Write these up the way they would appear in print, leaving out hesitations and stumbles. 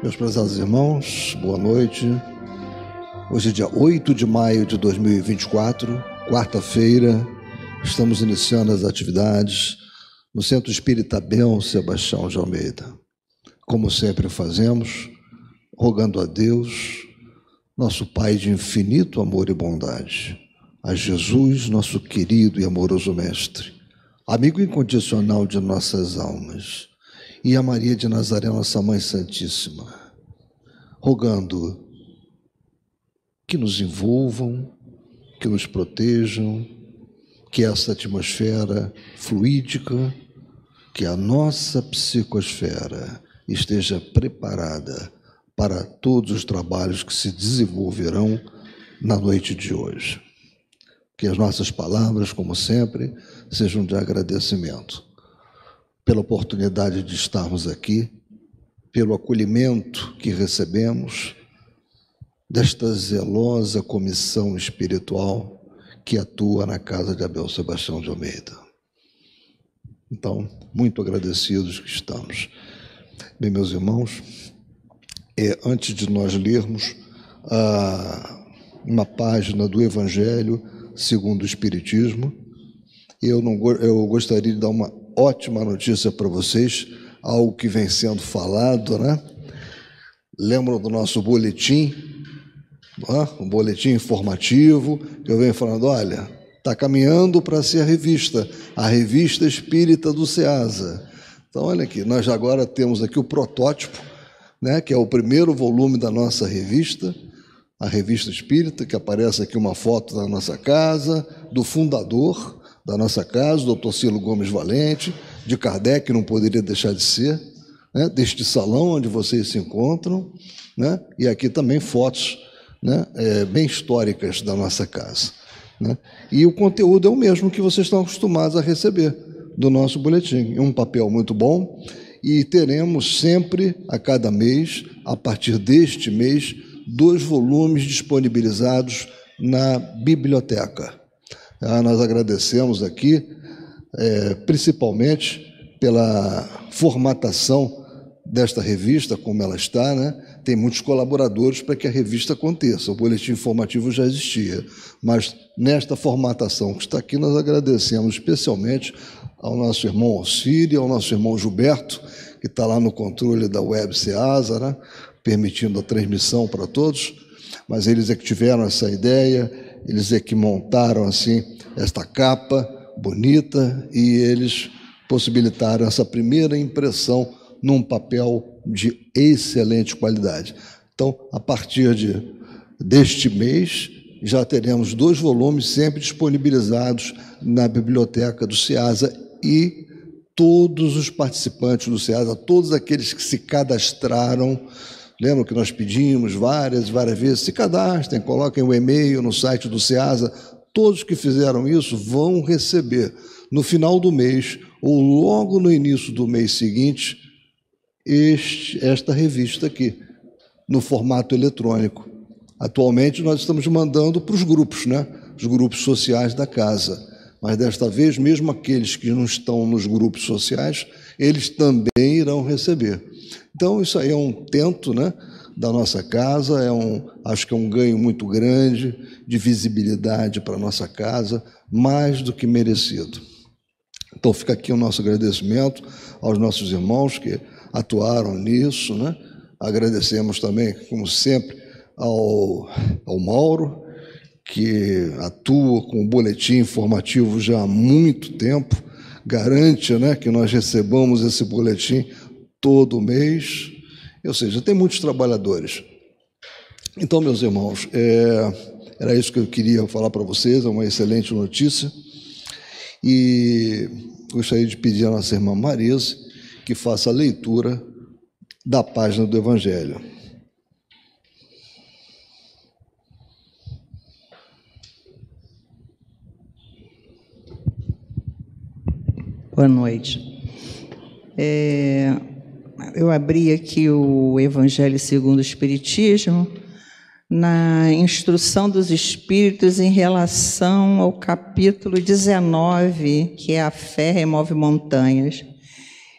Meus prezados irmãos, boa noite. Hoje é dia 8 de maio de 2024, quarta-feira. Estamos iniciando as atividades no Centro Espírita Bel Sebastião de Almeida. Como sempre fazemos, rogando a Deus, nosso Pai de infinito amor e bondade, a Jesus, nosso querido e amoroso Mestre, amigo incondicional de nossas almas, e a Maria de Nazaré, nossa Mãe Santíssima, rogando que nos envolvam, que nos protejam, que essa atmosfera fluídica, que a nossa psicosfera esteja preparada para todos os trabalhos que se desenvolverão na noite de hoje. Que as nossas palavras, como sempre, sejam de agradecimento pela oportunidade de estarmos aqui, pelo acolhimento que recebemos desta zelosa comissão espiritual que atua na casa de Abel Sebastião de Almeida. Então, muito agradecidos que estamos. Bem, meus irmãos, antes de nós lermos uma página do Evangelho segundo o Espiritismo, eu gostaria de dar uma ótima notícia para vocês, algo que vem sendo falado, né? Lembram do nosso boletim, um boletim informativo, que eu venho falando, olha, está caminhando para ser a revista espírita do SEASA. Então, olha aqui, nós agora temos aqui o protótipo, né, que é o primeiro volume da nossa revista, a Revista Espírita, que aparece aqui uma foto da nossa casa, do fundador da nossa casa, o Dr. Cilo Gomes Valente, de Kardec, não poderia deixar de ser, né, deste salão onde vocês se encontram, né, e aqui também fotos, né, bem históricas da nossa casa, né, e o conteúdo é o mesmo que vocês estão acostumados a receber do nosso boletim, um papel muito bom, e teremos sempre, a cada mês, a partir deste mês, 2 volumes disponibilizados na biblioteca. Nós agradecemos aqui, principalmente pela formatação desta revista, como ela está, né? Tem muitos colaboradores para que a revista aconteça. O boletim informativo já existia, mas nesta formatação que está aqui, nós agradecemos especialmente ao nosso irmão Alcírio, ao nosso irmão Gilberto, que está lá no controle da Web SEASA, né? Permitindo a transmissão para todos, mas eles é que tiveram essa ideia, eles é que montaram assim esta capa bonita e eles possibilitaram essa primeira impressão num papel de excelente qualidade. Então, a partir deste mês, já teremos 2 volumes sempre disponibilizados na biblioteca do SEASA e todos os participantes do SEASA, todos aqueles que se cadastraram, lembram que nós pedimos várias vezes, se cadastrem, coloquem o e-mail no site do SEASA, todos que fizeram isso vão receber no final do mês ou logo no início do mês seguinte esta revista aqui, no formato eletrônico. Atualmente nós estamos mandando para os grupos, né? Os grupos sociais da casa, mas desta vez, mesmo aqueles que não estão nos grupos sociais, eles também irão receber. Então, isso aí é um tento, né, da nossa casa, acho que é um ganho muito grande de visibilidade para a nossa casa, mais do que merecido. Então, fica aqui o nosso agradecimento aos nossos irmãos que atuaram nisso, né? Agradecemos também, como sempre, ao Mauro, que atua com o boletim informativo já há muito tempo, garante, né, que nós recebamos esse boletim todo mês, ou seja, tem muitos trabalhadores. Então, meus irmãos, era isso que eu queria falar para vocês, é uma excelente notícia, e gostaria de pedir à nossa irmã Marisa que faça a leitura da página do Evangelho. Boa noite. Eu abri aqui o Evangelho segundo o Espiritismo, na instrução dos Espíritos em relação ao capítulo 19, que é a fé remove montanhas.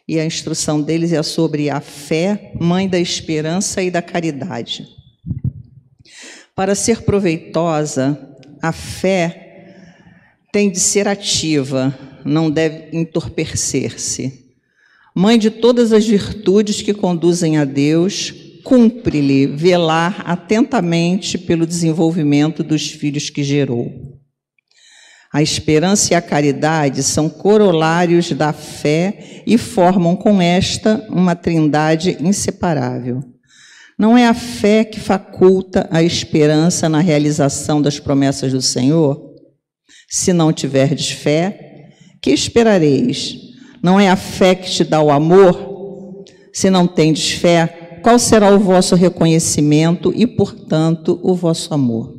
e a instrução deles é sobre a fé, mãe da esperança e da caridade. Para ser proveitosa, a fé tem de ser ativa, não deve entorpecer-se. Mãe de todas as virtudes que conduzem a Deus, cumpre-lhe velar atentamente pelo desenvolvimento dos filhos que gerou. A esperança e a caridade são corolários da fé e formam com esta uma trindade inseparável. Não é a fé que faculta a esperança na realização das promessas do Senhor? Se não tiverdes fé, que esperareis? Não é a fé que te dá o amor? Se não tendes fé, qual será o vosso reconhecimento e, portanto, o vosso amor?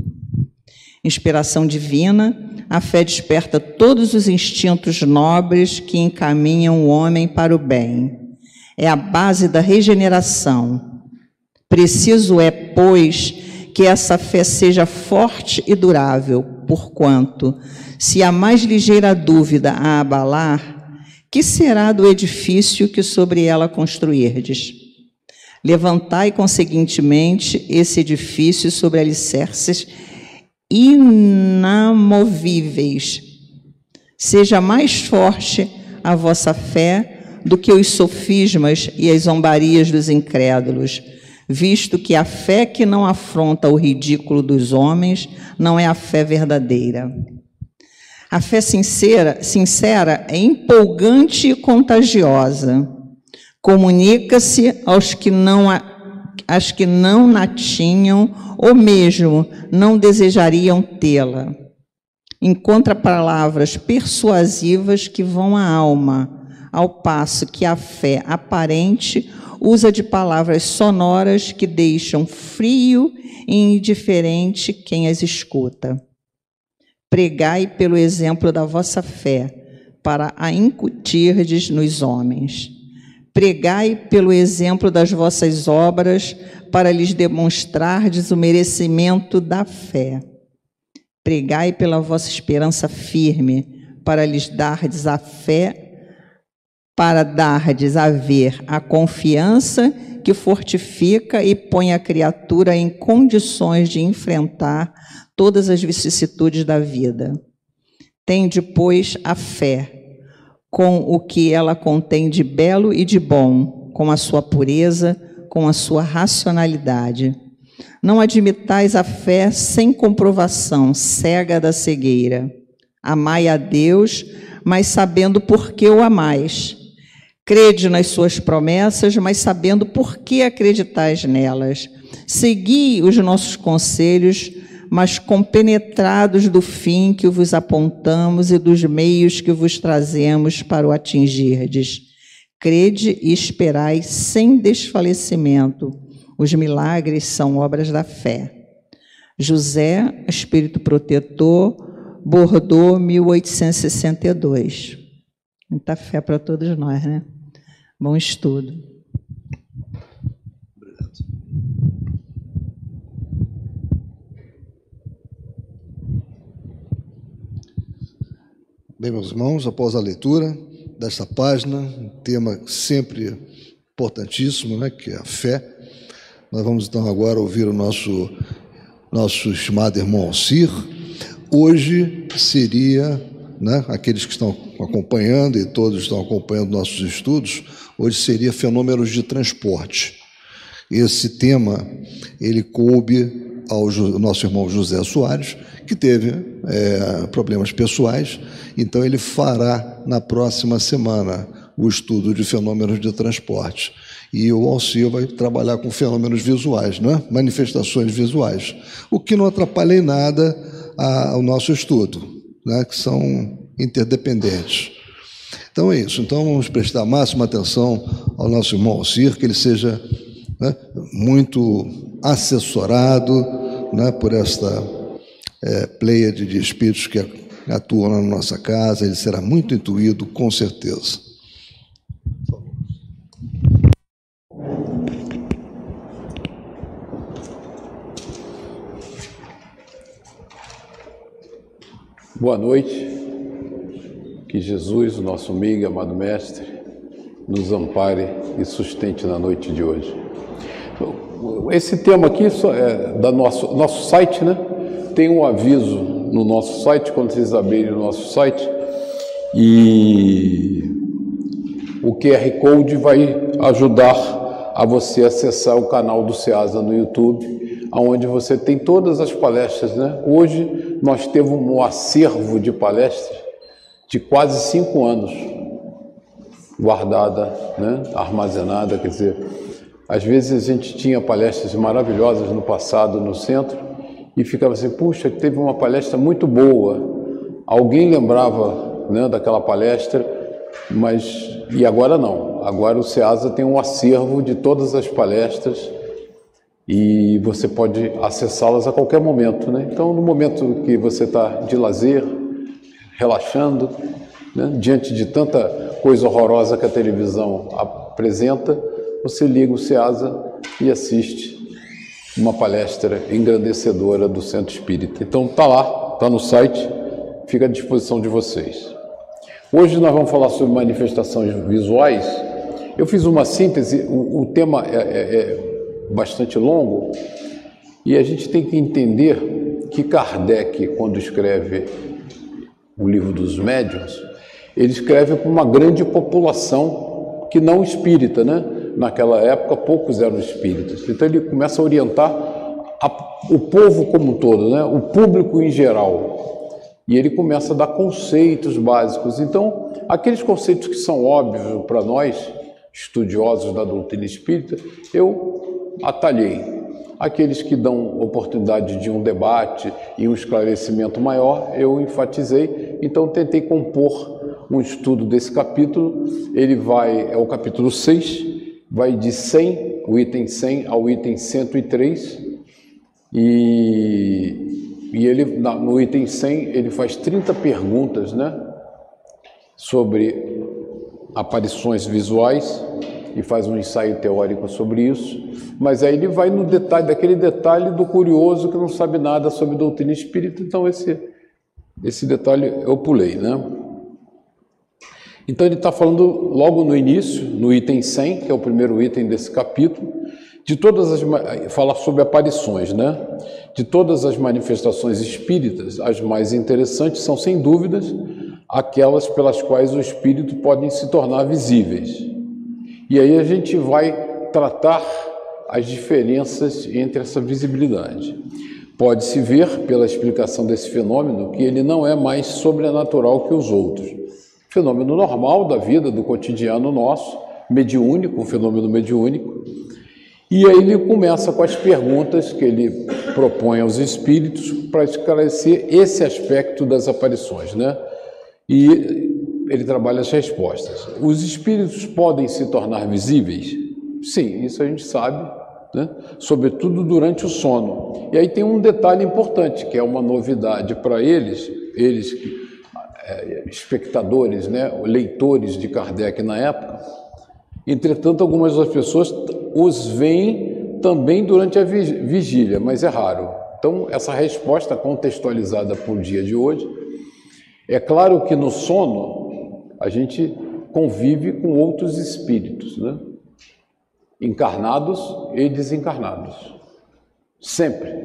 Inspiração divina, a fé desperta todos os instintos nobres que encaminham o homem para o bem. É a base da regeneração. Preciso é, pois, que essa fé seja forte e durável, porquanto, se a mais ligeira dúvida a abalar, que será do edifício que sobre ela construirdes? Levantai, conseguintemente, esse edifício sobre alicerces inamovíveis. Seja mais forte a vossa fé do que os sofismas e as zombarias dos incrédulos, visto que a fé que não afronta o ridículo dos homens não é a fé verdadeira. A fé sincera é empolgante e contagiosa. Comunica-se aos que não na tinham ou mesmo não desejariam tê-la. Encontra palavras persuasivas que vão à alma, ao passo que a fé aparente usa de palavras sonoras que deixam frio e indiferente quem as escuta. Pregai pelo exemplo da vossa fé, para a incutirdes nos homens. Pregai pelo exemplo das vossas obras, para lhes demonstrardes o merecimento da fé. Pregai pela vossa esperança firme, para lhes dardes a fé, para dardes a ver a confiança que fortifica e põe a criatura em condições de enfrentar todas as vicissitudes da vida. Tende, pois, a fé, com o que ela contém de belo e de bom, com a sua pureza, com a sua racionalidade. Não admitais a fé sem comprovação, cega da cegueira. Amai a Deus, mas sabendo por que o amais. Crede nas suas promessas, mas sabendo por que acreditais nelas. Segui os nossos conselhos, mas compenetrados do fim que vos apontamos e dos meios que vos trazemos para o atingirdes. Crede e esperai sem desfalecimento. Os milagres são obras da fé. José, Espírito Protetor, Bordeaux, 1862. Muita fé para todos nós, né? Bom estudo. Bem, meus irmãos, após a leitura desta página, um tema sempre importantíssimo, né, que é a fé, nós vamos então agora ouvir o nosso estimado irmão Alcir. Hoje seria, né, aqueles que estão acompanhando e todos estão acompanhando nossos estudos, hoje seria fenômenos de transporte. Esse tema, ele coube ao nosso irmão José Soares, que teve problemas pessoais, então ele fará na próxima semana o estudo de fenômenos de transporte. E o Alcir vai trabalhar com fenômenos visuais, né? Manifestações visuais, o que não atrapalha em nada ao nosso estudo, né? Que são interdependentes. Então é isso. Então vamos prestar máxima atenção ao nosso irmão Alcir, que ele seja, né, muito assessorado, né, por esta pleiade de espíritos que atuam na nossa casa. Ele será muito intuído, com certeza. Boa noite. Que Jesus, o nosso amigo, amado Mestre, nos ampare e sustente na noite de hoje. Esse tema aqui é da nosso site, né? Tem um aviso no nosso site, quando vocês abrirem o nosso site, e o QR Code vai ajudar a você acessar o canal do SEASA no YouTube, onde você tem todas as palestras, né? Hoje nós temos um acervo de palestras de quase 5 anos guardada, né? Armazenada, quer dizer, às vezes a gente tinha palestras maravilhosas no passado no centro e ficava assim, puxa, teve uma palestra muito boa, alguém lembrava, né, daquela palestra, mas e agora não, agora o SEASA tem um acervo de todas as palestras e você pode acessá-las a qualquer momento, né? Então, no momento que você está de lazer, relaxando, né, diante de tanta coisa horrorosa que a televisão apresenta, você liga o SEASA e assiste uma palestra engrandecedora do Centro Espírita. Então está lá, está no site, fica à disposição de vocês. Hoje nós vamos falar sobre manifestações visuais. Eu fiz uma síntese, o tema é bastante longo e a gente tem que entender que Kardec, quando escreve o livro dos médiuns, ele escreve para uma grande população que não espírita, né? Naquela época, poucos eram espíritas. Então, ele começa a orientar o povo como um todo, né? O público em geral. E ele começa a dar conceitos básicos. Então, aqueles conceitos que são óbvios para nós, estudiosos da doutrina espírita, eu atalhei. Aqueles que dão oportunidade de um debate e um esclarecimento maior, eu enfatizei. Então, tentei compor um estudo desse capítulo. Ele é o capítulo 6, vai de 100, o item 100 ao item 103, e ele, no item 100, ele faz 30 perguntas, né, sobre aparições visuais, e faz um ensaio teórico sobre isso, mas aí ele vai no detalhe, daquele detalhe do curioso que não sabe nada sobre doutrina espírita, então esse detalhe eu pulei, né? Então ele está falando logo no início, no item 100, que é o primeiro item desse capítulo, fala sobre aparições, né? De todas as manifestações espíritas, as mais interessantes são, sem dúvidas, aquelas pelas quais o espírito pode se tornar visíveis. E aí a gente vai tratar as diferenças entre essa visibilidade. Pode-se ver, pela explicação desse fenômeno, que ele não é mais sobrenatural que os outros. Fenômeno normal da vida, do cotidiano nosso, mediúnico, um fenômeno mediúnico. E aí ele começa com as perguntas que ele propõe aos espíritos para esclarecer esse aspecto das aparições, né? E ele trabalha as respostas. Os espíritos podem se tornar visíveis? Sim, isso a gente sabe, né? Sobretudo durante o sono. E aí tem um detalhe importante, que é uma novidade para eles espectadores, né, leitores de Kardec na época. Entretanto, algumas das pessoas os veem também durante a vigília, mas é raro. Então, essa resposta contextualizada para o dia de hoje, é claro que no sono a gente convive com outros espíritos, né, encarnados e desencarnados, sempre.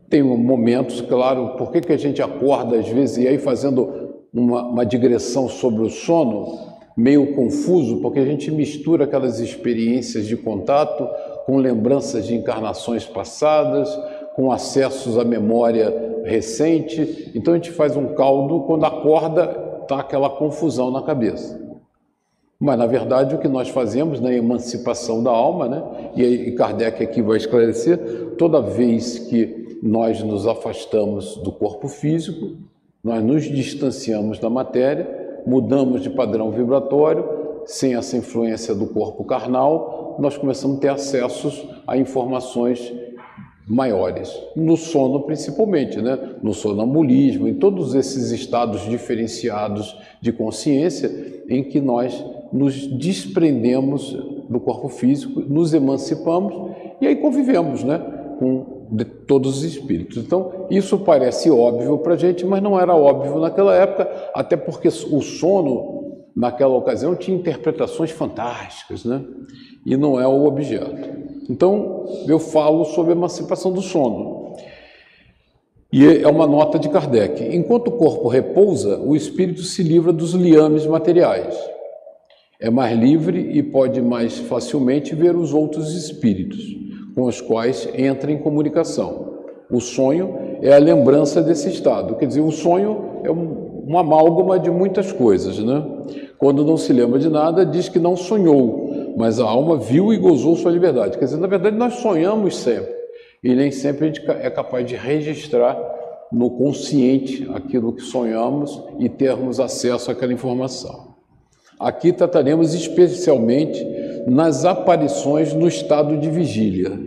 Tem momentos, claro, por que a gente acorda às vezes, e aí fazendo uma digressão sobre o sono, meio confuso, porque a gente mistura aquelas experiências de contato com lembranças de encarnações passadas, com acessos à memória recente, então a gente faz um caldo, quando acorda, está aquela confusão na cabeça. Mas, na verdade, o que nós fazemos na emancipação da alma, né? E Kardec aqui vai esclarecer, toda vez que nós nos afastamos do corpo físico, nós nos distanciamos da matéria, mudamos de padrão vibratório, sem essa influência do corpo carnal, nós começamos a ter acessos a informações maiores, no sono principalmente, né? No sonambulismo, em todos esses estados diferenciados de consciência em que nós nos desprendemos do corpo físico, nos emancipamos e aí convivemos, né, com todos os espíritos. Então, isso parece óbvio para a gente, mas não era óbvio naquela época, até porque o sono naquela ocasião tinha interpretações fantásticas, né? E não é o objeto. Então, eu falo sobre a emancipação do sono. E é uma nota de Kardec. Enquanto o corpo repousa, o espírito se livra dos liames materiais. É mais livre e pode mais facilmente ver os outros espíritos, com os quais entra em comunicação. O sonho é a lembrança desse estado. Quer dizer, o sonho é uma amálgama de muitas coisas, né? Quando não se lembra de nada, diz que não sonhou, mas a alma viu e gozou sua liberdade. Quer dizer, na verdade, nós sonhamos sempre, e nem sempre a gente é capaz de registrar no consciente aquilo que sonhamos e termos acesso àquela informação. Aqui trataremos especialmente nas aparições no estado de vigília.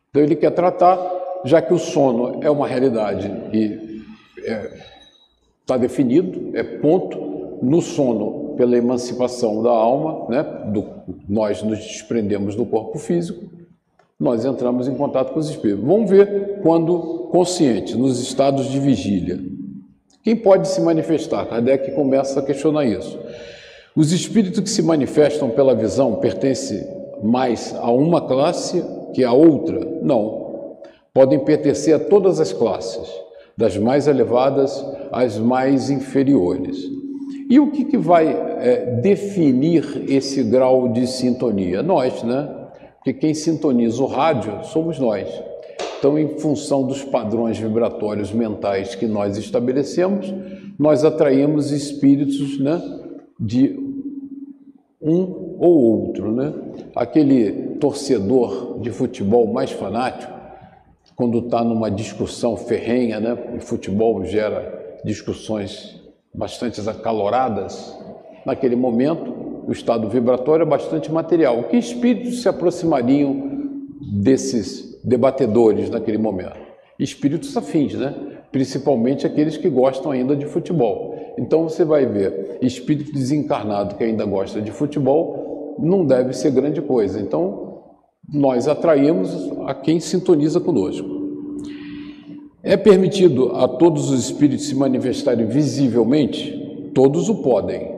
Então ele quer tratar, já que o sono é uma realidade e está definido, é ponto, no sono pela emancipação da alma, né? Nós nos desprendemos do corpo físico, nós entramos em contato com os espíritos. Vamos ver quando consciente, nos estados de vigília. Quem pode se manifestar? Kardec começa a questionar isso. Os espíritos que se manifestam pela visão pertencem mais a uma classe que a outra? Não. Podem pertencer a todas as classes, das mais elevadas às mais inferiores. E o que vai definir esse grau de sintonia? Nós, né? Porque quem sintoniza o rádio somos nós. Então, em função dos padrões vibratórios mentais que nós estabelecemos, nós atraímos espíritos, né, de um ou outro, né? Aquele torcedor de futebol mais fanático, quando está numa discussão ferrenha, né? O futebol gera discussões bastante acaloradas, naquele momento o estado vibratório é bastante material. Que espíritos se aproximariam desses debatedores naquele momento? Espíritos afins, né? Principalmente aqueles que gostam ainda de futebol. Então você vai ver, espírito desencarnado que ainda gosta de futebol não deve ser grande coisa. Então nós atraímos a quem sintoniza conosco. É permitido a todos os espíritos se manifestarem visivelmente? Todos o podem,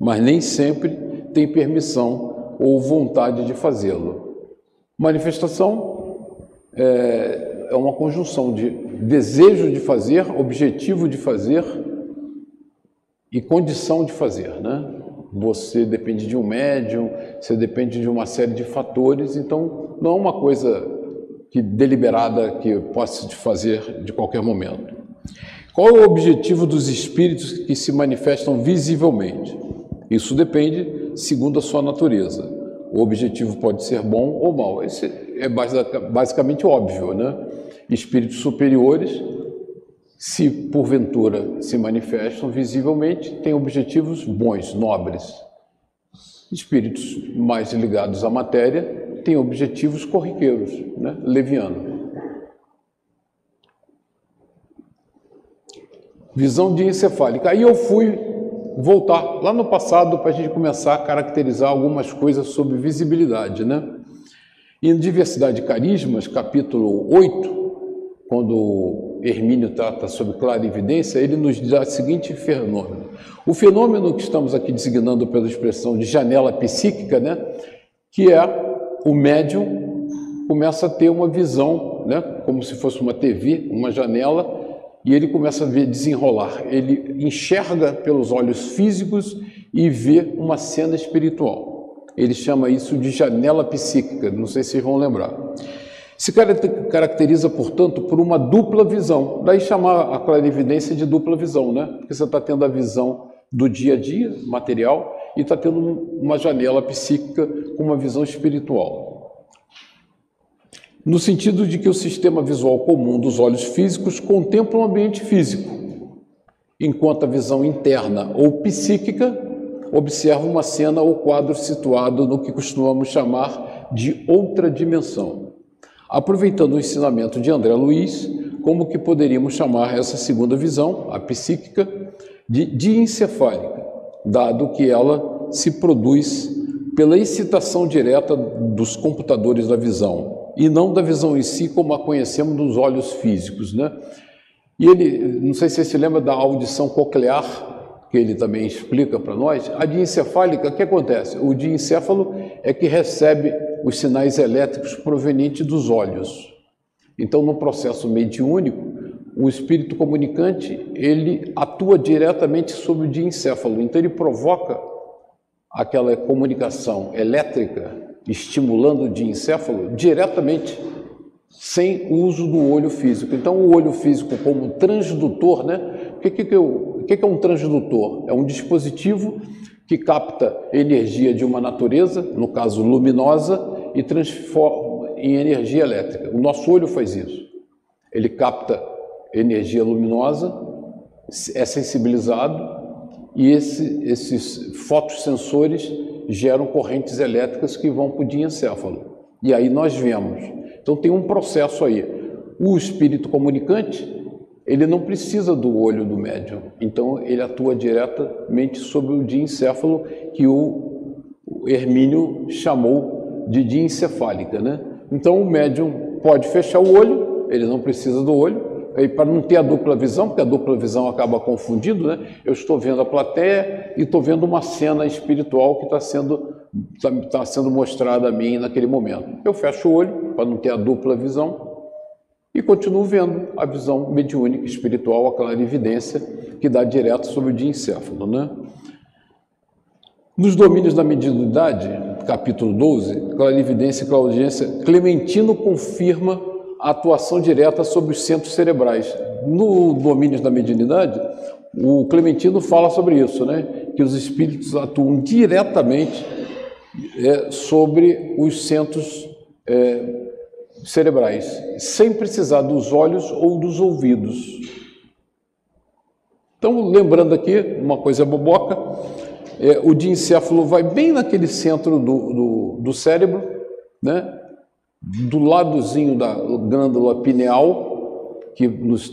mas nem sempre têm permissão ou vontade de fazê-lo. Manifestação é uma conjunção de desejo de fazer, objetivo de fazer e condição de fazer, né? Você depende de um médium, você depende de uma série de fatores, então não é uma coisa deliberada que possa se fazer de qualquer momento. Qual é o objetivo dos espíritos que se manifestam visivelmente? Isso depende segundo a sua natureza. O objetivo pode ser bom ou mau. Isso é basicamente óbvio, né? Espíritos superiores, se porventura se manifestam visivelmente, têm objetivos bons, nobres. Espíritos mais ligados à matéria têm objetivos corriqueiros, né? Leviano. Visão diencefálica. Aí eu fui voltar lá no passado para a gente começar a caracterizar algumas coisas sobre visibilidade, né? Em Diversidade de Carismas, capítulo 8, quando Hermínio trata sobre clarividência, ele nos dá o seguinte fenômeno. O fenômeno que estamos aqui designando pela expressão de janela psíquica, né? Que é o médium começa a ter uma visão, né? Como se fosse uma TV, uma janela, e ele começa a ver desenrolar. Ele enxerga pelos olhos físicos e vê uma cena espiritual. Ele chama isso de janela psíquica, não sei se vocês vão lembrar. Se caracteriza, portanto, por uma dupla visão. Daí chamar a clarividência de dupla visão, né? Porque você está tendo a visão do dia a dia, material, e está tendo uma janela psíquica com uma visão espiritual. No sentido de que o sistema visual comum dos olhos físicos contempla o ambiente físico, enquanto a visão interna ou psíquica observa uma cena ou quadro situado no que costumamos chamar de outra dimensão. Aproveitando o ensinamento de André Luiz, como que poderíamos chamar essa segunda visão, a psíquica, de diencefálica, dado que ela se produz pela excitação direta dos computadores da visão, e não da visão em si como a conhecemos nos olhos físicos, né? E ele, não sei se você se lembra da audição coclear, que ele também explica para nós, a diencefálica, o que acontece? O diencéfalo é que recebe os sinais elétricos provenientes dos olhos. Então, no processo mediúnico, o espírito comunicante, ele atua diretamente sobre o diencéfalo. Então, ele provoca aquela comunicação elétrica, estimulando o diencéfalo diretamente, sem o uso do olho físico. Então, o olho físico como transdutor, né? O que é um transdutor? É um dispositivo que capta energia de uma natureza, no caso luminosa, e transforma em energia elétrica. O nosso olho faz isso. Ele capta energia luminosa, é sensibilizado, e esses fotossensores geram correntes elétricas que vão para o diencéfalo. E aí nós vemos. Então tem um processo aí. O espírito comunicante, ele não precisa do olho do médium. Então ele atua diretamente sobre o diencéfalo, que o Hermínio chamou de diencefálica, né? Então o médium pode fechar o olho, ele não precisa do olho, para não ter a dupla visão, porque a dupla visão acaba confundindo, né? Eu estou vendo a plateia e estou vendo uma cena espiritual que está sendo mostrada a mim naquele momento. Eu fecho o olho para não ter a dupla visão e continuo vendo a visão mediúnica espiritual, a clarividência, que dá direto sobre o diencéfalo, né? Nos domínios da mediunidade, capítulo 12, clarividência e claudiência, Clementino confirma a atuação direta sobre os centros cerebrais. No domínio da mediunidade, o Clementino fala sobre isso, né? Que os espíritos atuam diretamente sobre os centros cerebrais, sem precisar dos olhos ou dos ouvidos. Então, lembrando aqui, uma coisa boboca, o diencéfalo vai bem naquele centro do cérebro, né? Do ladozinho da glândula pineal, que nos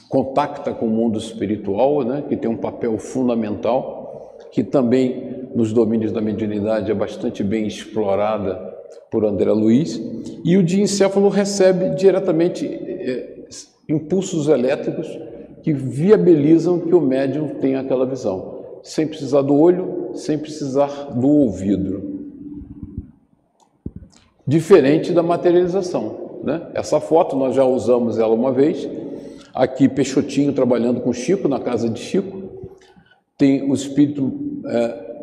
contacta com o mundo espiritual, né? Que tem um papel fundamental, que também nos domínios da mediunidade é bastante bem explorada por André Luiz, e o diencéfalo recebe diretamente impulsos elétricos que viabilizam que o médium tenha aquela visão, sem precisar do olho, sem precisar do ouvido. Diferente da materialização, né? Essa foto nós já usamos ela uma vez, aqui Peixotinho trabalhando com Chico, na casa de Chico, tem o espírito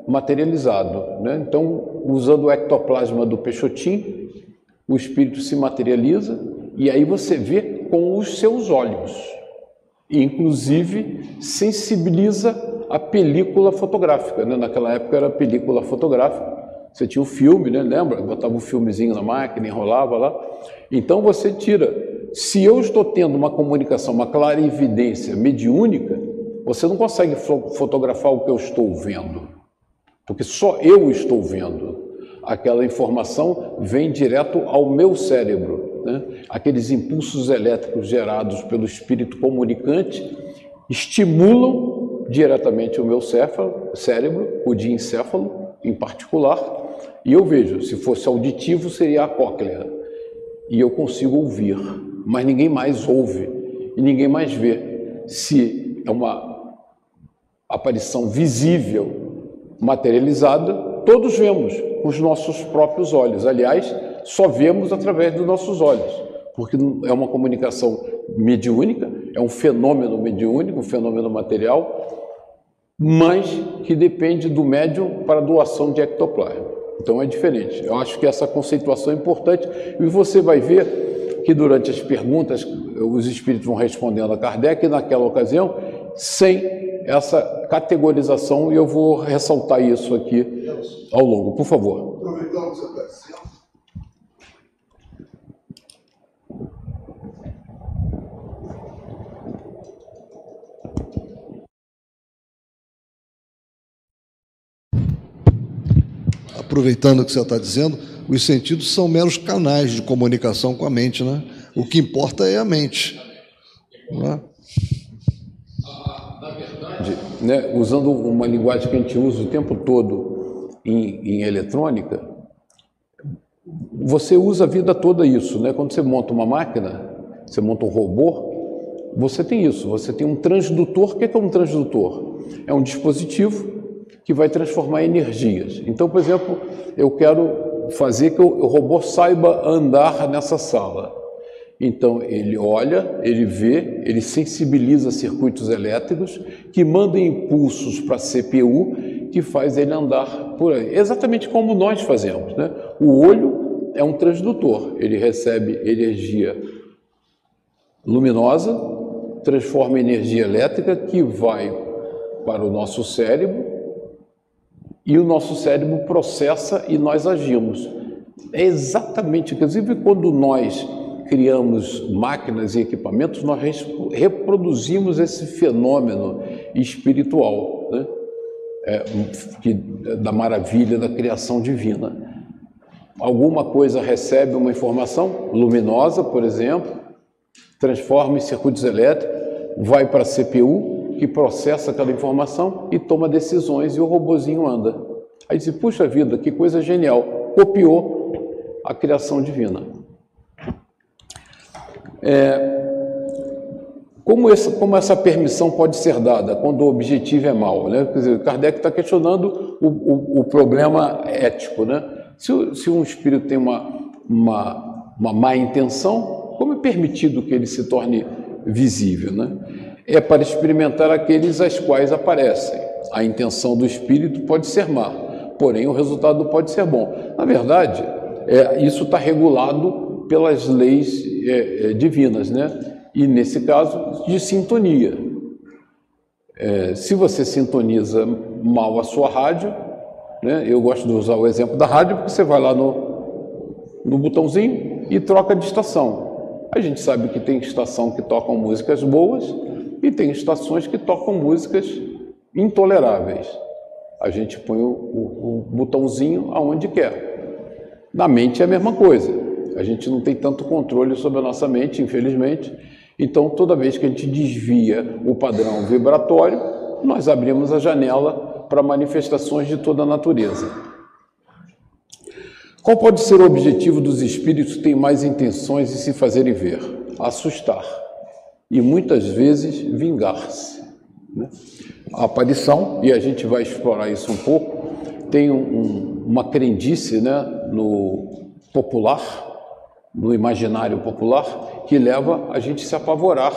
materializado, né? Então, usando o ectoplasma do Peixotinho, o espírito se materializa e aí você vê com os seus olhos, e inclusive sensibiliza a película fotográfica, né? Naquela época era película fotográfica. Você tinha o filme, né? Lembra? Botava um filmezinho na máquina, enrolava lá. Então você tira. Se eu estou tendo uma comunicação, uma clarividência mediúnica, você não consegue fotografar o que eu estou vendo, porque só eu estou vendo. Aquela informação vem direto ao meu cérebro, né? Aqueles impulsos elétricos gerados pelo espírito comunicante estimulam diretamente o meu cérebro, o diencéfalo em particular, e eu vejo, se fosse auditivo seria a cóclea, e eu consigo ouvir, mas ninguém mais ouve e ninguém mais vê. Se é uma aparição visível, materializada, todos vemos com os nossos próprios olhos. Aliás, só vemos através dos nossos olhos, porque é uma comunicação mediúnica, é um fenômeno mediúnico, um fenômeno material, mas que depende do médium para doação de ectoplasma. Então é diferente. Eu acho que essa conceituação é importante, e você vai ver que durante as perguntas os espíritos vão respondendo a Kardec, naquela ocasião, sem essa categorização, e eu vou ressaltar isso aqui ao longo. Por favor. Aproveitando que você está dizendo. Aproveitando o que você está dizendo, os sentidos são meros canais de comunicação com a mente, né? O que importa é a mente, não é? Na verdade, né, usando uma linguagem que a gente usa o tempo todo em eletrônica, você usa a vida toda isso, né? Quando você monta uma máquina, você monta um robô, você tem isso, você tem um transdutor. O que é um transdutor? É um dispositivo que vai transformar energias. Então, por exemplo, eu quero fazer que o robô saiba andar nessa sala. Então, ele olha, ele vê, ele sensibiliza circuitos elétricos que mandam impulsos para a CPU, que faz ele andar por aí. Exatamente como nós fazemos, né? O olho é um transdutor, ele recebe energia luminosa, transforma em energia elétrica que vai para o nosso cérebro e o nosso cérebro processa e nós agimos. É exatamente, inclusive quando nós criamos máquinas e equipamentos, nós reproduzimos esse fenômeno espiritual, né? Da maravilha da criação divina. Alguma coisa recebe uma informação luminosa, por exemplo, transforma em circuitos elétricos, vai para a CPU, que processa aquela informação e toma decisões, e o robozinho anda. Aí diz, puxa vida, que coisa genial, copiou a criação divina. Como essa permissão pode ser dada quando o objetivo é mau, né? Quer dizer, Kardec está questionando o problema ético, né? Se um espírito tem uma má intenção, como é permitido que ele se torne visível, né? É para experimentar aqueles às quais aparecem. A intenção do espírito pode ser má, porém o resultado pode ser bom. Na verdade, isso está regulado pelas leis divinas, né? E nesse caso, de sintonia. Se você sintoniza mal a sua rádio, né? Eu gosto de usar o exemplo da rádio, porque você vai lá no botãozinho e troca de estação. A gente sabe que tem estação que tocam músicas boas e tem estações que tocam músicas intoleráveis. A gente põe o botãozinho aonde quer. Na mente é a mesma coisa. A gente não tem tanto controle sobre a nossa mente, infelizmente. Então, toda vez que a gente desvia o padrão vibratório, nós abrimos a janela para manifestações de toda a natureza. Qual pode ser o objetivo dos espíritos que têm mais intenções de se fazerem ver? Assustar. E muitas vezes vingar-se, né? A aparição, e a gente vai explorar isso um pouco, tem uma crendice, né, no popular, no imaginário popular, que leva a gente se apavorar,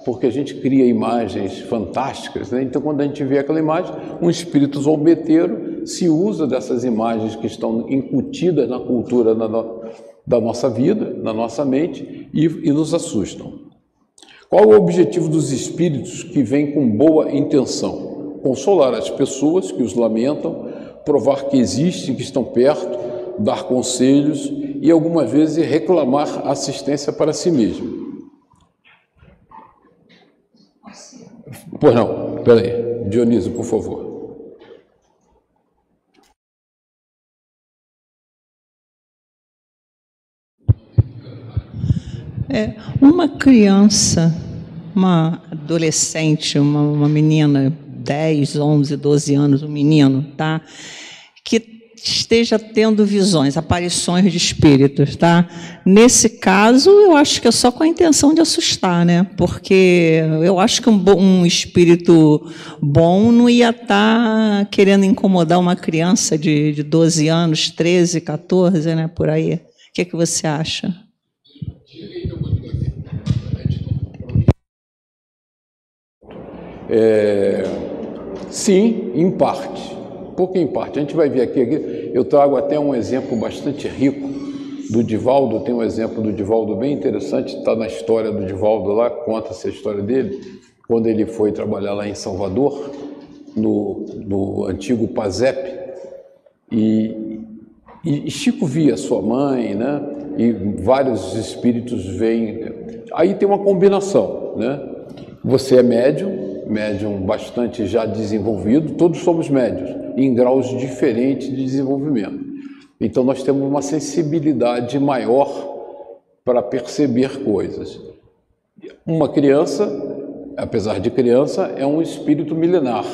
porque a gente cria imagens fantásticas, né? Então, quando a gente vê aquela imagem, um espírito zombeteiro se usa dessas imagens que estão incutidas na cultura da nossa vida, na nossa mente, e nos assustam. Qual é o objetivo dos espíritos que vêm com boa intenção? Consolar as pessoas que os lamentam, provar que existem, que estão perto, dar conselhos e algumas vezes reclamar assistência para si mesmo. Pois não, peraí, Dionísio, por favor. Uma criança, uma adolescente, uma menina, 10, 11, 12 anos, um menino, tá? Que esteja tendo visões, aparições de espíritos, tá? Nesse caso, eu acho que é só com a intenção de assustar, né? Porque eu acho que um espírito bom não ia estar querendo incomodar uma criança de 12 anos, 13, 14, né? Por aí. O que você acha? Sim, em parte. Pouco em parte. A gente vai ver aqui, eu trago até um exemplo bastante rico do Divaldo, tem um exemplo do Divaldo bem interessante, está na história do Divaldo lá, conta-se a história dele, quando ele foi trabalhar lá em Salvador, no antigo PASEP, e Chico via sua mãe, né? E vários espíritos vêm. Aí tem uma combinação, né? Você é médium bastante já desenvolvido, todos somos médios, em graus diferentes de desenvolvimento. Então, nós temos uma sensibilidade maior para perceber coisas. Uma criança, apesar de criança, é um espírito milenar,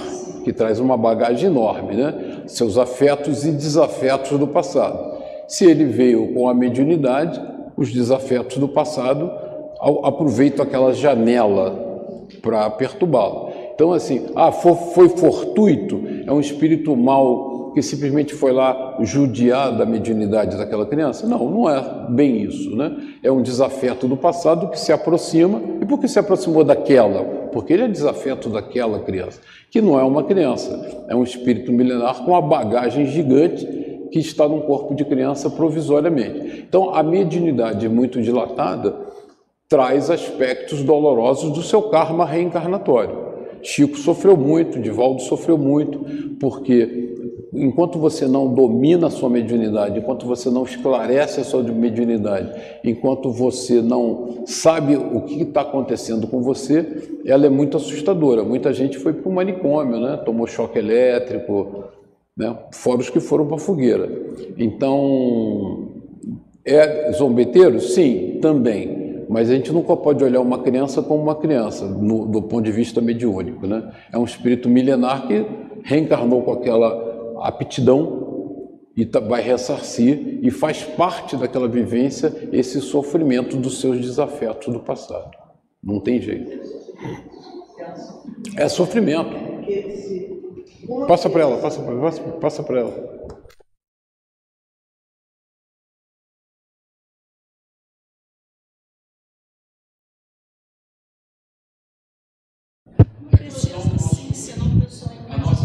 que traz uma bagagem enorme, né? Seus afetos e desafetos do passado. Se ele veio com a mediunidade, os desafetos do passado aproveito aquela janela para perturbá-lo. Então, assim, foi fortuito, é um espírito mau que simplesmente foi lá judiar da mediunidade daquela criança? Não, não é bem isso, né? É um desafeto do passado que se aproxima. E por que se aproximou daquela? Porque ele é desafeto daquela criança, que não é uma criança, é um espírito milenar com uma bagagem gigante que está num corpo de criança provisoriamente. Então, a mediunidade muito dilatada traz aspectos dolorosos do seu karma reencarnatório. Chico sofreu muito, Divaldo sofreu muito, porque enquanto você não domina a sua mediunidade, enquanto você não esclarece a sua mediunidade, enquanto você não sabe o que está acontecendo com você, ela é muito assustadora. Muita gente foi para o manicômio, né? Tomou choque elétrico, né? Fora os que foram para a fogueira. Então, é zombeteiro? Sim, também. Mas a gente nunca pode olhar uma criança como uma criança, do ponto de vista mediúnico, né? É um espírito milenar que reencarnou com aquela aptidão e vai ressarcir, e faz parte daquela vivência esse sofrimento dos seus desafetos do passado. Não tem jeito. É sofrimento. Passa para ela, passa para ela.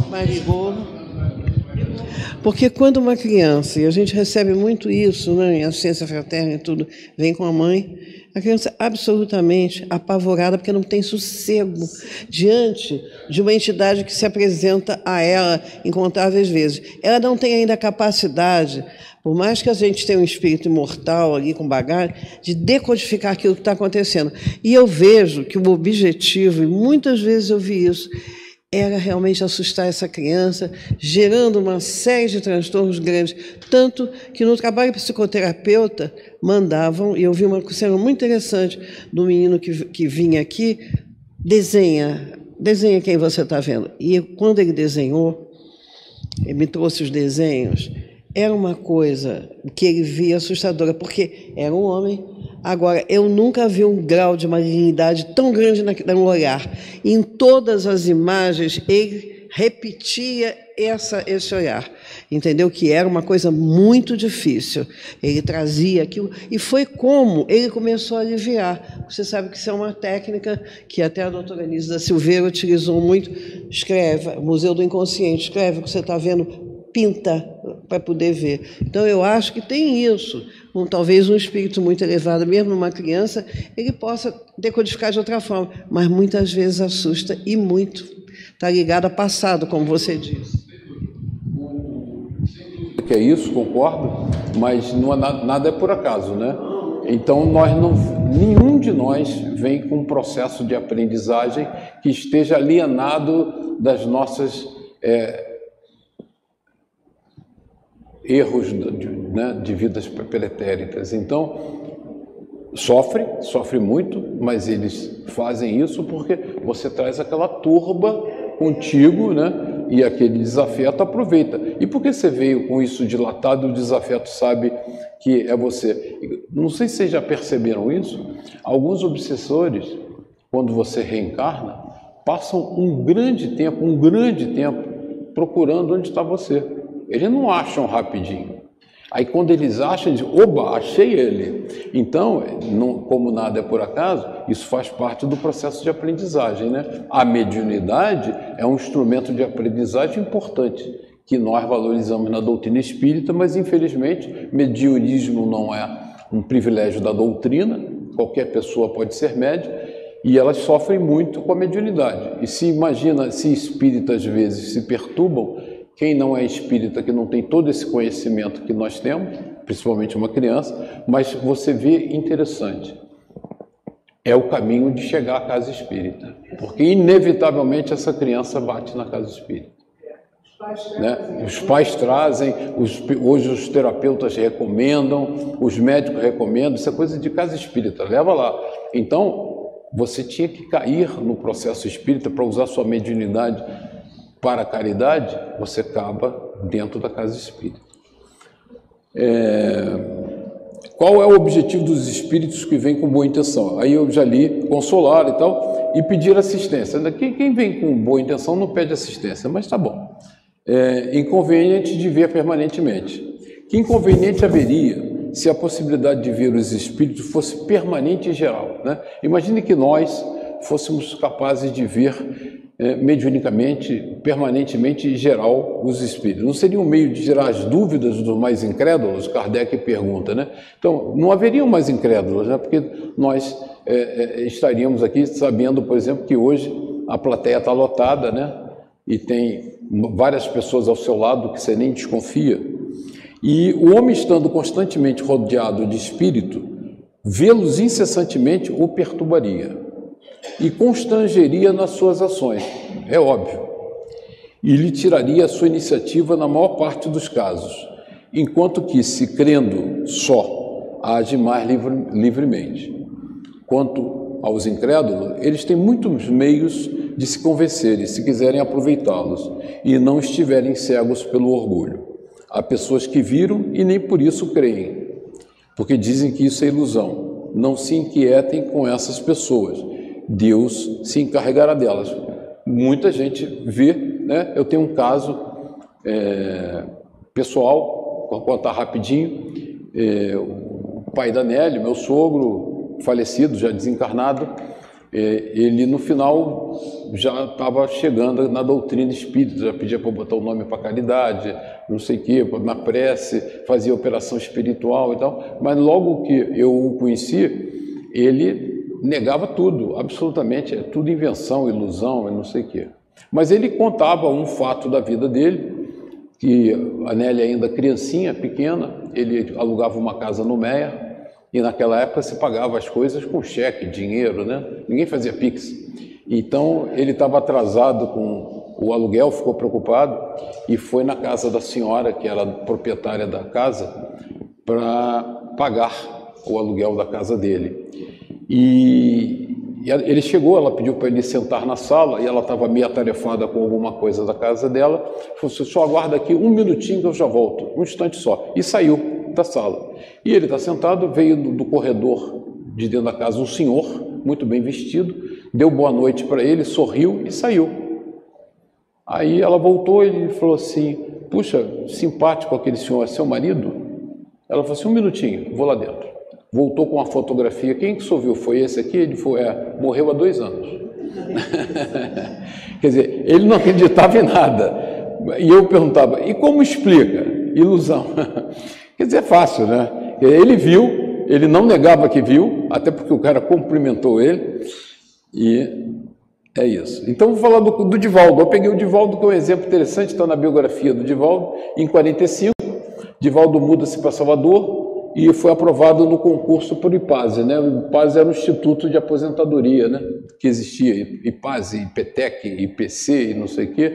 Marigol, porque quando uma criança, e a gente recebe muito isso, né, em assistência fraterna e tudo, vem com a mãe, a criança é absolutamente apavorada, porque não tem sossego diante de uma entidade que se apresenta a ela incontáveis vezes. Ela não tem ainda a capacidade, por mais que a gente tenha um espírito imortal ali com bagagem, de decodificar aquilo que está acontecendo. E eu vejo que o objetivo, e muitas vezes eu vi isso, era realmente assustar essa criança, gerando uma série de transtornos grandes. Tanto que no trabalho psicoterapeuta mandavam, e eu vi uma cena muito interessante do menino que vinha aqui, desenha quem você está vendo. E quando ele desenhou, ele me trouxe os desenhos, era uma coisa que ele via assustadora, porque era um homem. Agora, eu nunca vi um grau de malignidade tão grande no olhar. Em todas as imagens, ele repetia esse olhar, entendeu? Que era uma coisa muito difícil. Ele trazia aquilo, e foi como ele começou a aliviar. Você sabe que isso é uma técnica que até a doutora Anise da Silveira utilizou muito. Escreve, Museu do Inconsciente, escreve o que você está vendo, pinta para poder ver. Então, eu acho que tem isso. Talvez um espírito muito elevado, mesmo numa criança, ele possa decodificar de outra forma, mas muitas vezes assusta, e muito. Está ligado a passado, como você disse. Que é isso, concordo, mas não é nada é por acaso, né? Então, nenhum de nós vem com um processo de aprendizagem que esteja alienado das nossas erros de vidas pretéricas. Então, sofre muito, mas eles fazem isso porque você traz aquela turba contigo, né? E aquele desafeto aproveita. E porque você veio com isso dilatado, o desafeto sabe que é você. Não sei se vocês já perceberam isso. Alguns obsessores, quando você reencarna, passam um grande tempo procurando onde está você. Eles não acham rapidinho. Aí quando eles acham, dizem, oba, achei ele. Então, como nada é por acaso, isso faz parte do processo de aprendizagem, né? A mediunidade é um instrumento de aprendizagem importante, que nós valorizamos na doutrina espírita, mas infelizmente mediunismo não é um privilégio da doutrina, qualquer pessoa pode ser médium, e elas sofrem muito com a mediunidade. E se imagina, se espíritas às vezes se perturbam, quem não é espírita, que não tem todo esse conhecimento que nós temos, principalmente uma criança, mas você vê interessante, é o caminho de chegar à casa espírita, porque inevitavelmente essa criança bate na casa espírita. Né? Os pais trazem, hoje os terapeutas recomendam, os médicos recomendam, isso é coisa de casa espírita, leva lá. Então, você tinha que cair no processo espírita para usar sua mediunidade para a caridade, você acaba dentro da casa espírita. Qual é o objetivo dos espíritos que vêm com boa intenção? Aí eu já li consolar e tal, e pedir assistência. Quem vem com boa intenção não pede assistência, mas tá bom. É inconveniente de ver permanentemente. Que inconveniente haveria se a possibilidade de ver os espíritos fosse permanente e geral, né? Imagine que nós fôssemos capazes de ver mediunicamente, permanentemente e geral os espíritos. Não seria um meio de gerar as dúvidas dos mais incrédulos? Kardec pergunta, né? Então, não haveriam mais incrédulos, né? Porque nós estaríamos aqui sabendo, por exemplo, que hoje a plateia está lotada, né? E tem várias pessoas ao seu lado que você nem desconfia. E o homem estando constantemente rodeado de espírito, vê-los incessantemente o perturbaria e constrangeria nas suas ações, é óbvio, e lhe tiraria a sua iniciativa na maior parte dos casos, enquanto que, se crendo só, age mais livremente. Quanto aos incrédulos, eles têm muitos meios de se convencerem, se quiserem aproveitá-los, e não estiverem cegos pelo orgulho. Há pessoas que viram e nem por isso creem, porque dizem que isso é ilusão. Não se inquietem com essas pessoas, Deus se encarregará delas. Muita gente vê, né? Eu tenho um caso pessoal, vou contar rapidinho. O pai da Nelly, meu sogro, falecido, já desencarnado, ele no final já estava chegando na doutrina espírita, já pedia para botar o nome para caridade, não sei o quê, na prece, fazia operação espiritual e tal, mas logo que eu o conheci, ele negava tudo, absolutamente, é tudo invenção, ilusão, não sei o quê. Mas ele contava um fato da vida dele, que a Nélia ainda criancinha, pequena, ele alugava uma casa no Meia, e naquela época se pagava as coisas com cheque, dinheiro, né? Ninguém fazia Pix. Então ele estava atrasado com o aluguel, ficou preocupado e foi na casa da senhora, que era proprietária da casa, para pagar o aluguel da casa dele. E ele chegou, ela pediu para ele sentar na sala e ela estava meio atarefada com alguma coisa da casa dela. Falou: só aguarda aqui um minutinho que eu já volto, um instante só. E saiu da sala. E ele está sentado, veio do corredor de dentro da casa um senhor, muito bem vestido, deu boa noite para ele, sorriu e saiu. Aí ela voltou e ele falou assim: puxa, simpático aquele senhor, é seu marido? Ela falou assim: um minutinho, vou lá dentro. Voltou com a fotografia. Quem que o senhor viu? Foi esse aqui? Ele foi, morreu há 2 anos. Quer dizer, ele não acreditava em nada. E eu perguntava: e como explica? Ilusão. Quer dizer, é fácil, né? Ele viu, ele não negava que viu, até porque o cara cumprimentou ele, e é isso. Então, vou falar do Divaldo. Eu peguei o Divaldo, que é um exemplo interessante, está na biografia do Divaldo. Em 45, Divaldo muda-se para Salvador e foi aprovado no concurso por IPASE, né? O IPASE era um instituto de aposentadoria, né? Que existia, IPASE, IPTEC, IPC e não sei o quê,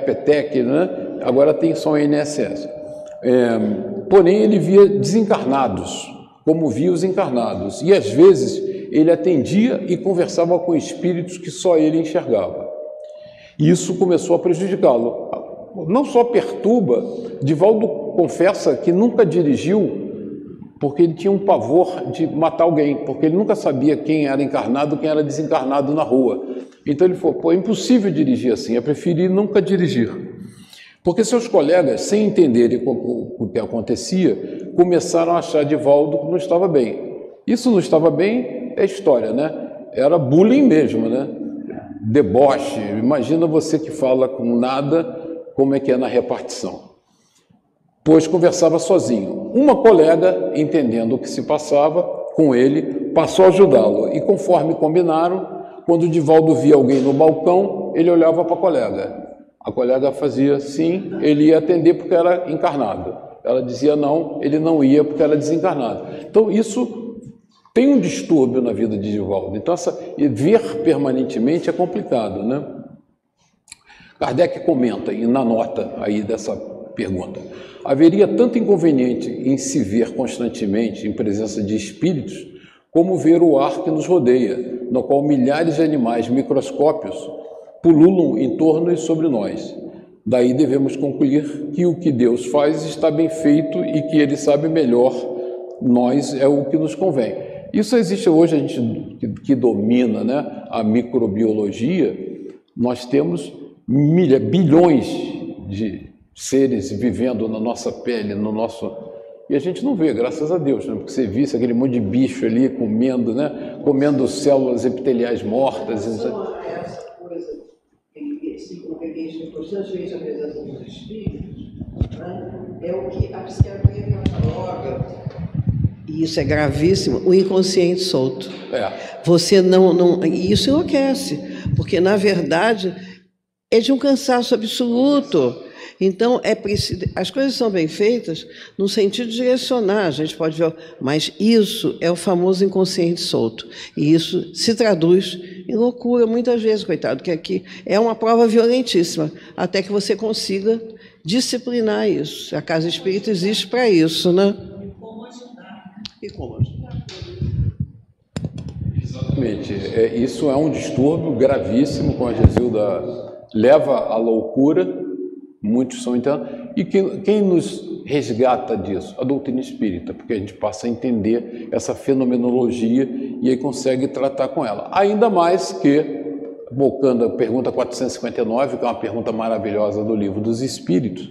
PETEC, né? Agora tem só o INSS. Porém, ele via desencarnados, como via os encarnados, e às vezes ele atendia e conversava com espíritos que só ele enxergava. E isso começou a prejudicá-lo. Não só perturba, Divaldo confessa que nunca dirigiu porque ele tinha um pavor de matar alguém, porque ele nunca sabia quem era encarnado, quem era desencarnado na rua. Então ele falou: pô, é impossível dirigir assim, eu preferi nunca dirigir. Porque seus colegas, sem entenderem o que acontecia, começaram a achar Divaldo que não estava bem. Isso não estava bem é história, né? Era bullying mesmo, né? Deboche. Imagina você que fala com nada, como é que é na repartição. Pois conversava sozinho. Uma colega, entendendo o que se passava com ele, passou a ajudá-lo. E conforme combinaram, quando Divaldo via alguém no balcão, ele olhava para a colega. A colega fazia sim, ele ia atender porque era encarnado. Ela dizia não, ele não ia porque era desencarnado. Então isso tem um distúrbio na vida de Divaldo. Então ver permanentemente é complicado, né? Kardec comenta na nota aí dessa pergunta: haveria tanto inconveniente em se ver constantemente em presença de espíritos, como ver o ar que nos rodeia, no qual milhares de animais microscópios pululam em torno e sobre nós. Daí devemos concluir que o que Deus faz está bem feito e que Ele sabe melhor nós é o que nos convém. Isso existe hoje, a gente que domina, né, a microbiologia, nós temos bilhões de seres vivendo na nossa pele, no nosso... E a gente não vê, graças a Deus, né? Porque você visse aquele monte de bicho ali comendo, né? Comendo células epiteliais mortas. Essa coisa que constantemente a presença dos espíritos, né? É o que a psiquiatria cataloga, e isso é gravíssimo, o inconsciente solto. Você não... E isso enlouquece, porque, na verdade, é de um cansaço absoluto. Então, as coisas são bem feitas no sentido de direcionar, a gente pode ver, mas isso é o famoso inconsciente solto. E isso se traduz em loucura, muitas vezes, coitado, que aqui é uma prova violentíssima, até que você consiga disciplinar isso. A Casa Espírita existe para isso, né? E como ajudar? Exatamente. Isso é um distúrbio gravíssimo, como a Gesilda leva à loucura. Muitos são então, e quem nos resgata disso? A doutrina espírita, porque a gente passa a entender essa fenomenologia e aí consegue tratar com ela. Ainda mais que, voltando à pergunta 459, que é uma pergunta maravilhosa do Livro dos Espíritos,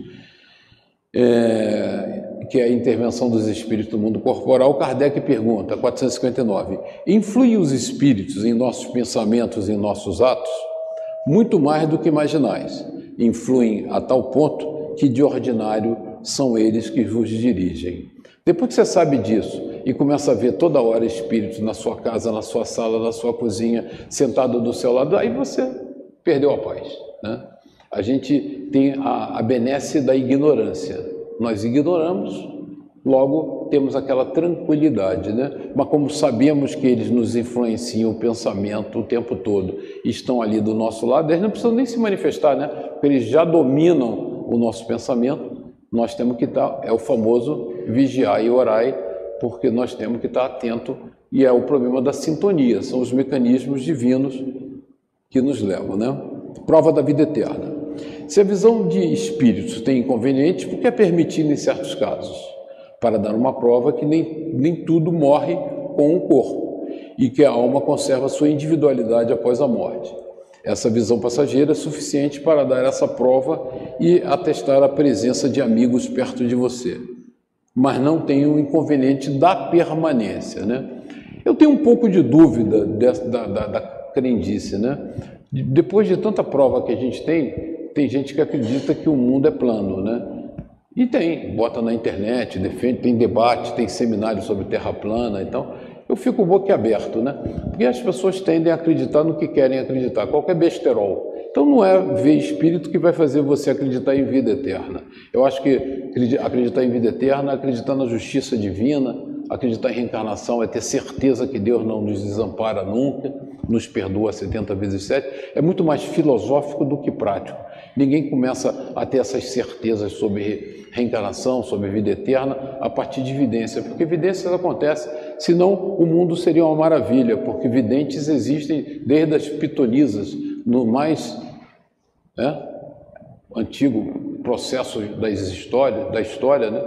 que é a intervenção dos espíritos no mundo corporal, Kardec pergunta, 459, influem os espíritos em nossos pensamentos e em nossos atos? Muito mais do que imaginais. Influem a tal ponto que de ordinário são eles que vos dirigem. Depois que você sabe disso e começa a ver toda hora espíritos na sua casa, na sua sala, na sua cozinha, sentado do seu lado, aí você perdeu a paz, né? A gente tem a benesse da ignorância. Nós ignoramos, logo temos aquela tranquilidade, né? Mas como sabemos que eles nos influenciam o pensamento o tempo todo e estão ali do nosso lado, eles não precisam nem se manifestar, né? Porque eles já dominam o nosso pensamento. Nós temos que estar, é o famoso vigiar e orar, porque nós temos que estar atento, e é o problema da sintonia, são os mecanismos divinos que nos levam, né? Prova da vida eterna. Se a visão de espíritos tem inconvenientes, por que é permitida em certos casos? Para dar uma prova que nem tudo morre com o corpo e que a alma conserva sua individualidade após a morte. Essa visão passageira é suficiente para dar essa prova e atestar a presença de amigos perto de você, mas não tem o inconveniente da permanência, né? Eu tenho um pouco de dúvida da crendice, né? Depois de tanta prova que a gente tem gente que acredita que o mundo é plano, né? E tem, bota na internet, defende, tem debate, tem seminário sobre terra plana, então eu fico boquiaberto, né? Porque as pessoas tendem a acreditar no que querem acreditar, qualquer besterol. Então não é ver espírito que vai fazer você acreditar em vida eterna. Eu acho que acreditar em vida eterna é acreditar na justiça divina, acreditar em reencarnação é ter certeza que Deus não nos desampara nunca, nos perdoa 70 vezes 7, é muito mais filosófico do que prático. Ninguém começa a ter essas certezas sobre reencarnação, sobre vida eterna, a partir de evidência, porque evidências acontecem, senão o mundo seria uma maravilha, porque videntes existem desde as pitonisas, no mais antigo processo da história, né?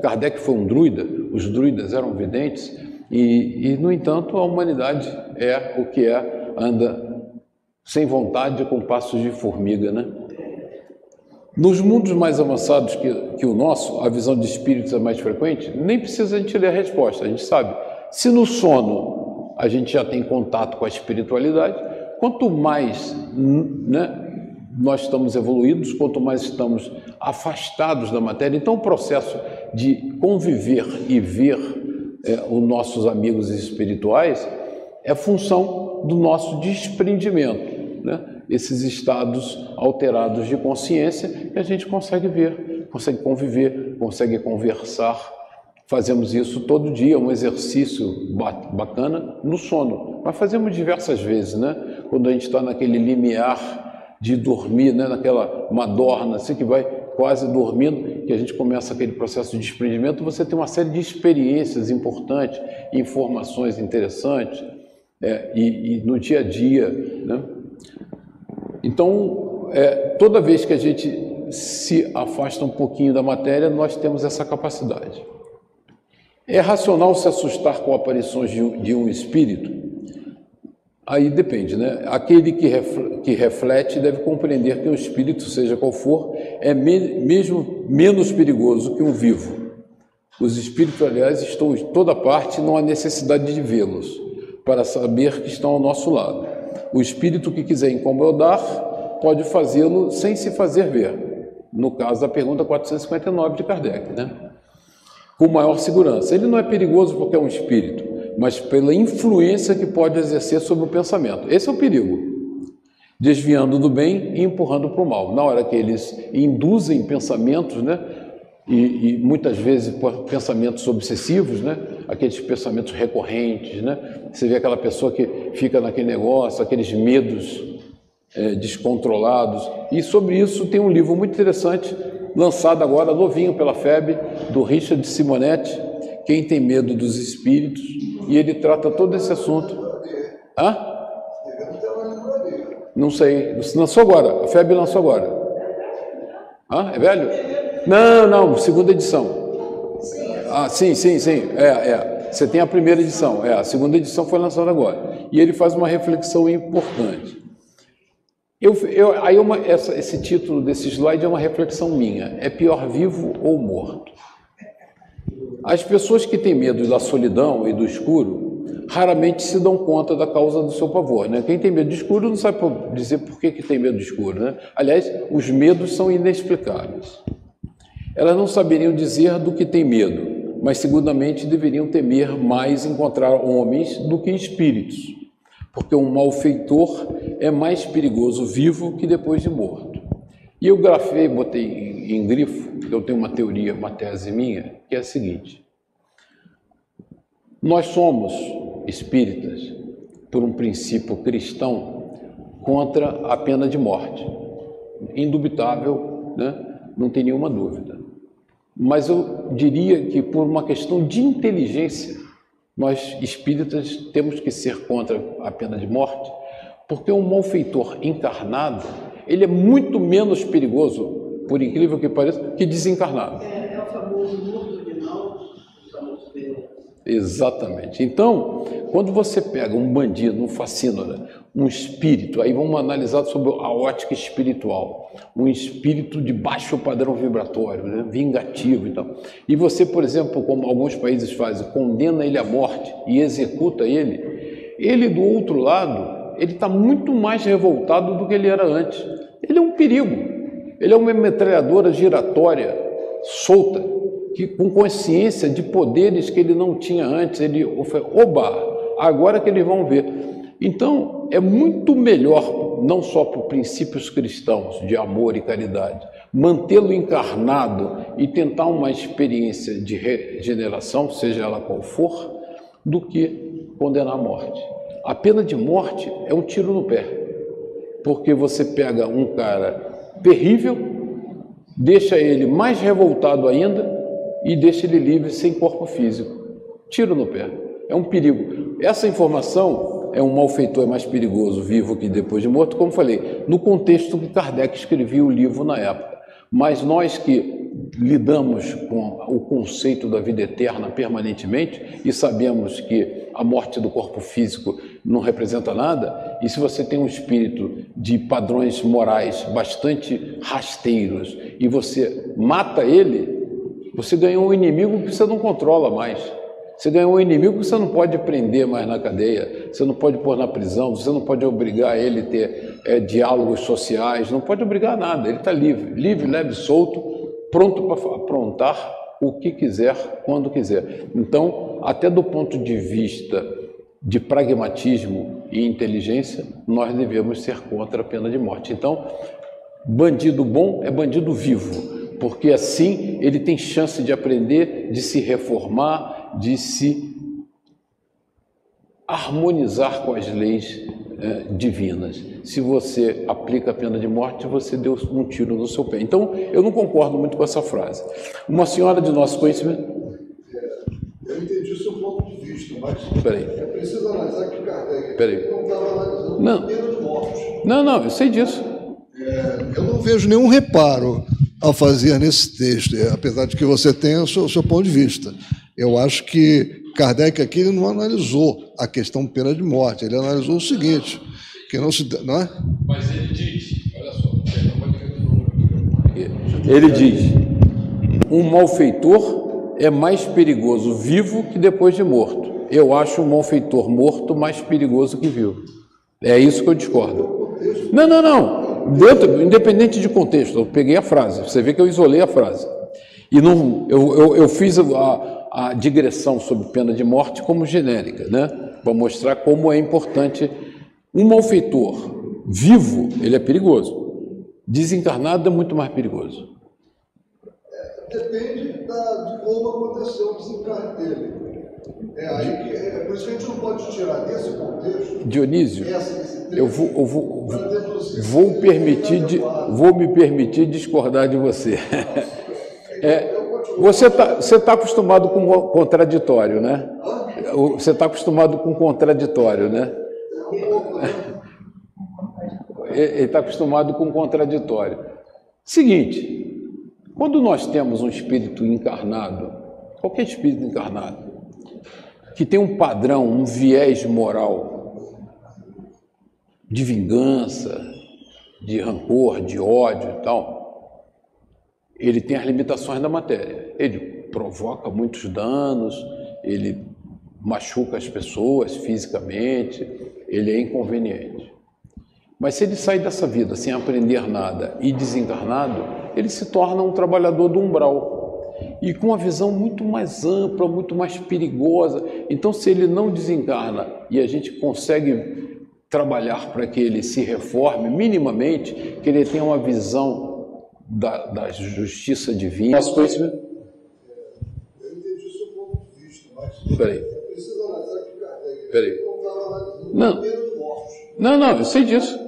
Kardec foi um druida, os druidas eram videntes, e no entanto, a humanidade é o que é, anda sem vontade, com passos de formiga, né? Nos mundos mais avançados que o nosso, a visão de espíritos é mais frequente, nem precisa a gente ler a resposta, a gente sabe. Se no sono a gente já tem contato com a espiritualidade, quanto mais, né, nós estamos evoluídos, quanto mais estamos afastados da matéria, então o processo de conviver e ver os nossos amigos espirituais é função do nosso desprendimento, né? Esses estados alterados de consciência que a gente consegue ver, consegue conviver, consegue conversar. Fazemos isso todo dia, um exercício bacana no sono, mas fazemos diversas vezes, né? Quando a gente está naquele limiar de dormir, né? Naquela madorna, assim que vai quase dormindo, que a gente começa aquele processo de desprendimento, você tem uma série de experiências importantes, informações interessantes, e no dia a dia, né? Então, toda vez que a gente se afasta um pouquinho da matéria, nós temos essa capacidade. É racional se assustar com aparições de um espírito? Aí depende, né? Aquele que reflete deve compreender que um espírito, seja qual for, é mesmo menos perigoso que um vivo. Os espíritos, aliás, estão em toda parte, não há necessidade de vê-los, para saber que estão ao nosso lado. O espírito que quiser incomodar pode fazê-lo sem se fazer ver. No caso da pergunta 459 de Kardec, né? Com maior segurança. Ele não é perigoso porque é um espírito, mas pela influência que pode exercer sobre o pensamento. Esse é o perigo. Desviando do bem e empurrando para o mal. Na hora que eles induzem pensamentos, né? E muitas vezes pensamentos obsessivos, né? Aqueles pensamentos recorrentes, né? Você vê aquela pessoa que fica naquele negócio, aqueles medos descontrolados. E sobre isso tem um livro muito interessante, lançado agora, novinho pela FEB, do Richard Simonetti, Quem Tem Medo dos Espíritos, e ele trata todo esse assunto. Hã? Não sei, lançou agora, a FEB lançou agora. Hã? É velho? Não, segunda edição. Ah, sim. Você tem a primeira edição, a segunda edição foi lançada agora. E ele faz uma reflexão importante. Esse título desse slide é uma reflexão minha. É pior vivo ou morto? As pessoas que têm medo da solidão e do escuro raramente se dão conta da causa do seu pavor, né? Quem tem medo do escuro não sabe dizer por que tem medo do escuro, né? Aliás, os medos são inexplicáveis. Elas não saberiam dizer do que tem medo, mas seguramente deveriam temer mais encontrar homens do que espíritos, porque um malfeitor é mais perigoso vivo que depois de morto. E eu botei em grifo, porque eu tenho uma teoria, uma tese minha, que é a seguinte: nós somos espíritas, por um princípio cristão, contra a pena de morte. Indubitável, né? Não tem nenhuma dúvida. Mas eu diria que por uma questão de inteligência, nós espíritas temos que ser contra a pena de morte, porque um malfeitor encarnado, ele é muito menos perigoso, por incrível que pareça, que desencarnado. É o famoso morto de mal. Exatamente. Então, quando você pega um bandido, um facínora, um espírito, aí vamos analisar sobre a ótica espiritual, um espírito de baixo padrão vibratório, né, vingativo e tal. E você, por exemplo, como alguns países fazem, condena ele à morte e executa ele do outro lado, ele está muito mais revoltado do que ele era antes. Ele é um perigo. Ele é uma metralhadora giratória solta, com consciência de poderes que ele não tinha antes. Ele oba, agora que eles vão ver. Então, é muito melhor, não só por princípios cristãos de amor e caridade, mantê-lo encarnado e tentar uma experiência de regeneração, seja ela qual for, do que condenar a morte. A pena de morte é um tiro no pé, porque você pega um cara terrível, deixa ele mais revoltado ainda e deixa ele livre sem corpo físico. Tiro no pé. É um perigo. Essa informação é um malfeitor mais perigoso vivo que depois de morto, como falei, no contexto que Kardec escrevia o livro na época. Mas nós que lidamos com o conceito da vida eterna permanentemente e sabemos que a morte do corpo físico não representa nada, e se você tem um espírito de padrões morais bastante rasteiros e você mata ele, você ganhou um inimigo que você não controla mais. Você ganhou um inimigo que você não pode prender mais na cadeia, você não pode pôr na prisão, você não pode obrigar ele a ter diálogos sociais, não pode obrigar a nada. Ele está livre, leve, solto, pronto para aprontar o que quiser, quando quiser. Então, até do ponto de vista de pragmatismo e inteligência, nós devemos ser contra a pena de morte. Então, bandido bom é bandido vivo, porque assim ele tem chance de aprender, de se reformar, de se harmonizar com as leis divinas. Se você aplica a pena de morte, você deu um tiro no seu pé. Então, eu não concordo muito com essa frase. Uma senhora de nosso conhecimento... Eu entendi o seu ponto de vista, mas é preciso analisar que Kardec não estava analisando a pena de morte. Não, eu sei disso. Eu não vejo nenhum reparo ao fazer nesse texto, apesar de que você tenha o seu ponto de vista. Eu acho que Kardec aqui ele não analisou a questão pena de morte, ele analisou o seguinte, que não se... Não é? Mas ele diz, olha só, ele diz, um malfeitor é mais perigoso vivo que depois de morto. Eu acho um malfeitor morto mais perigoso que vivo. É isso que eu discordo. Não. Independente de contexto, eu peguei a frase. Você vê que eu isolei a frase. E não, eu fiz a digressão sobre pena de morte como genérica, né? Para mostrar como é importante. Um malfeitor vivo, ele é perigoso. Desencarnado é muito mais perigoso. Depende de como aconteceu o desencarne dele. Por isso que a gente não pode tirar desse contexto. Dionísio, eu vou me permitir discordar de você. Você tá acostumado com contraditório, né? Você está acostumado com contraditório, né? Ele está acostumado com contraditório. Seguinte, quando nós temos um espírito encarnado, qualquer espírito encarnado, que tem um padrão, um viés moral de vingança, de rancor, de ódio e tal, ele tem as limitações da matéria. Ele provoca muitos danos, ele machuca as pessoas fisicamente, ele é inconveniente. Mas se ele sai dessa vida sem aprender nada e desencarnado, ele se torna um trabalhador do umbral. E com uma visão muito mais ampla, muito mais perigosa. Então, se ele não desencarna e a gente consegue trabalhar para que ele se reforme minimamente, que ele tenha uma visão da justiça divina. Nosso conhecimento? Eu entendi o seu ponto de vista, mas precisa analisar que Kardec não estava analisando pena de morte. Não, eu sei disso.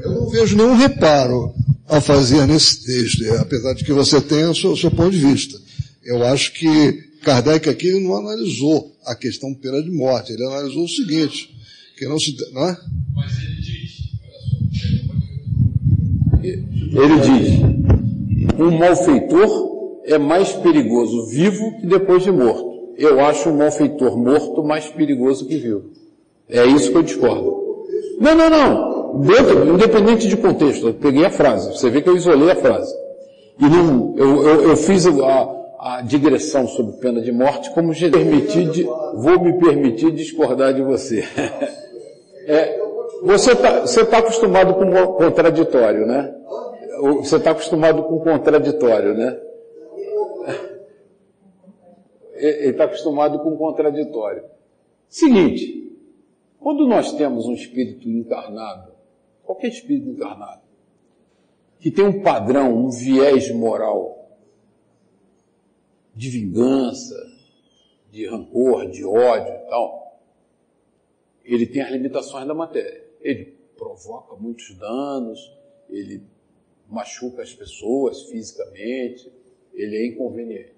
Eu não vejo nenhum reparo a fazer nesse texto, apesar de que você tenha o seu ponto de vista. Eu acho que Kardec aqui ele não analisou a questão pena de morte, ele analisou o seguinte, que não se... Não é? Mas ele diz, olha só, ele diz, um malfeitor é mais perigoso vivo que depois de morto. Eu acho um malfeitor morto mais perigoso que vivo. É isso que eu discordo. Não. Independente de contexto, eu peguei a frase. Você vê que eu isolei a frase. E não, eu fiz a digressão sobre pena de morte como vou me permitir discordar de você. Você tá acostumado com contraditório, né? Você está acostumado com contraditório, né? Ele está acostumado com contraditório. Seguinte, quando nós temos um espírito encarnado, qualquer espírito encarnado, que tem um padrão, um viés moral de vingança, de rancor, de ódio e tal, ele tem as limitações da matéria. Ele provoca muitos danos, ele machuca as pessoas fisicamente, ele é inconveniente.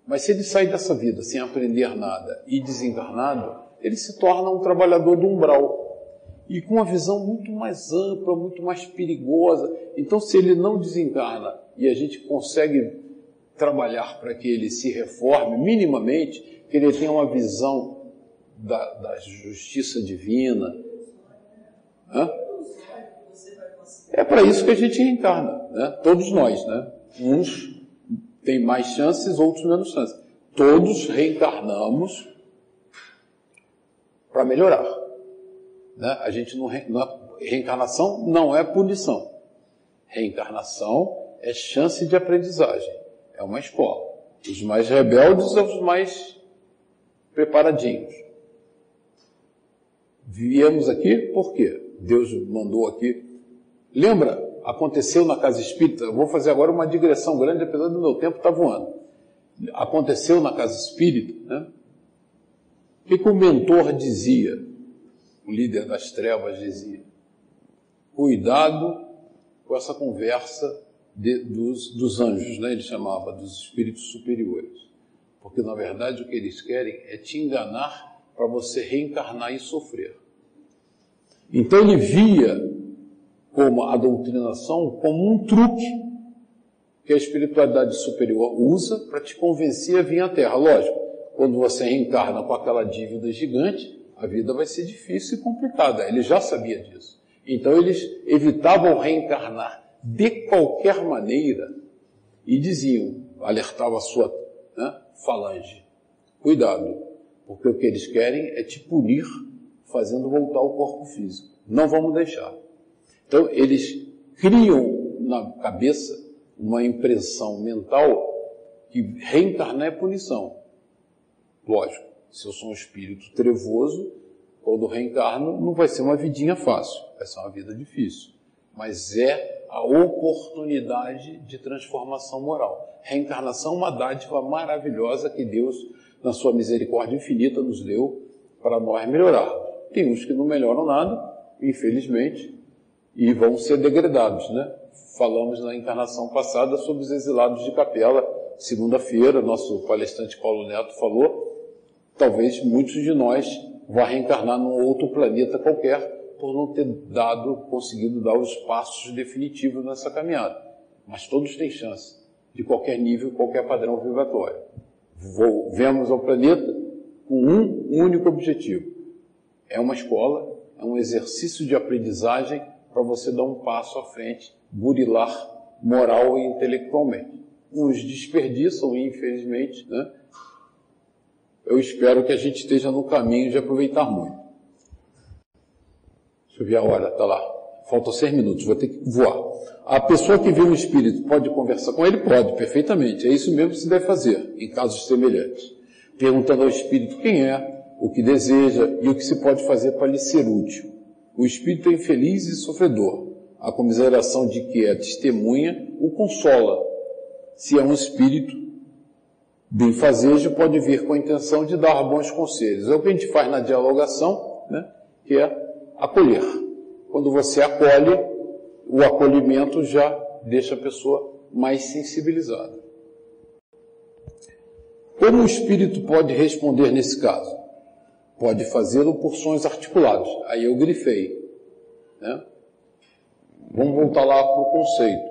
Mas se ele sai dessa vida sem aprender nada e desencarnado, ele se torna um trabalhador do umbral. E com uma visão muito mais ampla, muito mais perigosa. Então, se ele não desencarna e a gente consegue trabalhar para que ele se reforme minimamente, que ele tenha uma visão da justiça divina. É para isso que a gente reencarna, né? Todos nós, né? Uns têm mais chances, outros menos chances. Todos reencarnamos para melhorar. Né? A gente reencarnação não é punição. Reencarnação é chance de aprendizagem. É uma escola. Os mais rebeldes são os mais preparadinhos. Viemos aqui por quê? Deus mandou aqui. Lembra? Aconteceu na casa espírita. Eu vou fazer agora uma digressão grande, apesar do meu tempo estar voando. Aconteceu na casa espírita, né? O que o mentor dizia? O líder das trevas dizia: cuidado com essa conversa dos anjos, né? Ele chamava dos espíritos superiores, porque na verdade o que eles querem é te enganar para você reencarnar e sofrer. Então ele via como a doutrinação como um truque que a espiritualidade superior usa para te convencer a vir à Terra. Lógico, quando você reencarna com aquela dívida gigante, a vida vai ser difícil e complicada. Ele já sabia disso. Então eles evitavam reencarnar de qualquer maneira e diziam, alertava a sua falange, cuidado, porque o que eles querem é te punir fazendo voltar ao corpo físico. Não vamos deixar. Então eles criam na cabeça uma impressão mental que reencarnar é punição. Lógico, se eu sou um espírito trevoso, quando reencarno não vai ser uma vidinha fácil, vai ser uma vida difícil. Mas é a oportunidade de transformação moral. Reencarnação é uma dádiva maravilhosa que Deus, na sua misericórdia infinita, nos deu para nós melhorar. Tem uns que não melhoram nada, infelizmente, e vão ser degradados, né? Falamos na encarnação passada sobre os exilados de capela. Segunda-feira, nosso palestrante Paulo Neto falou, talvez muitos de nós vão reencarnar num outro planeta qualquer por não ter conseguido dar os passos definitivos nessa caminhada. Mas todos têm chance, de qualquer nível, qualquer padrão vibratório. Vemos ao planeta com um único objetivo. É uma escola, é um exercício de aprendizagem para você dar um passo à frente, burilar moral e intelectualmente. Uns desperdiçam, infelizmente, né? Eu espero que a gente esteja no caminho de aproveitar muito. Deixa eu ver a hora, está lá. Faltam 6 minutos, vou ter que voar. A pessoa que vê um espírito pode conversar com ele? Pode, perfeitamente. É isso mesmo que se deve fazer, em casos semelhantes. Perguntando ao espírito quem é, o que deseja e o que se pode fazer para lhe ser útil. O espírito é infeliz e sofredor. A comiseração de que é testemunha o consola. Se é um espírito benfazejo, pode vir com a intenção de dar bons conselhos. É o que a gente faz na dialogação, né? Que é acolher. Quando você acolhe, o acolhimento já deixa a pessoa mais sensibilizada. Como o espírito pode responder nesse caso? Pode fazê-lo por sons articulados. Aí eu grifei, né? Vamos voltar lá para o conceito.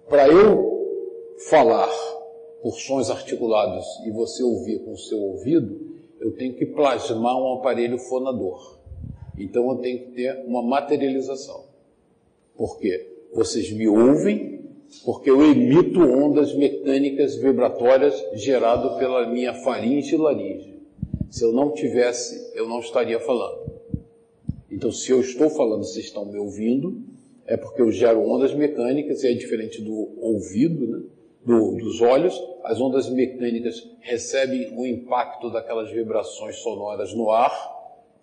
Para eu falar por sons articulados e você ouvir com o seu ouvido, eu tenho que plasmar um aparelho fonador. Então eu tenho que ter uma materialização. Por quê? Vocês me ouvem porque eu emito ondas mecânicas vibratórias geradas pela minha faringe e laringe. Se eu não tivesse, eu não estaria falando. Então, se eu estou falando, vocês estão me ouvindo, é porque eu gero ondas mecânicas, e é diferente do ouvido, né? Dos olhos. As ondas mecânicas recebem o impacto daquelas vibrações sonoras no ar,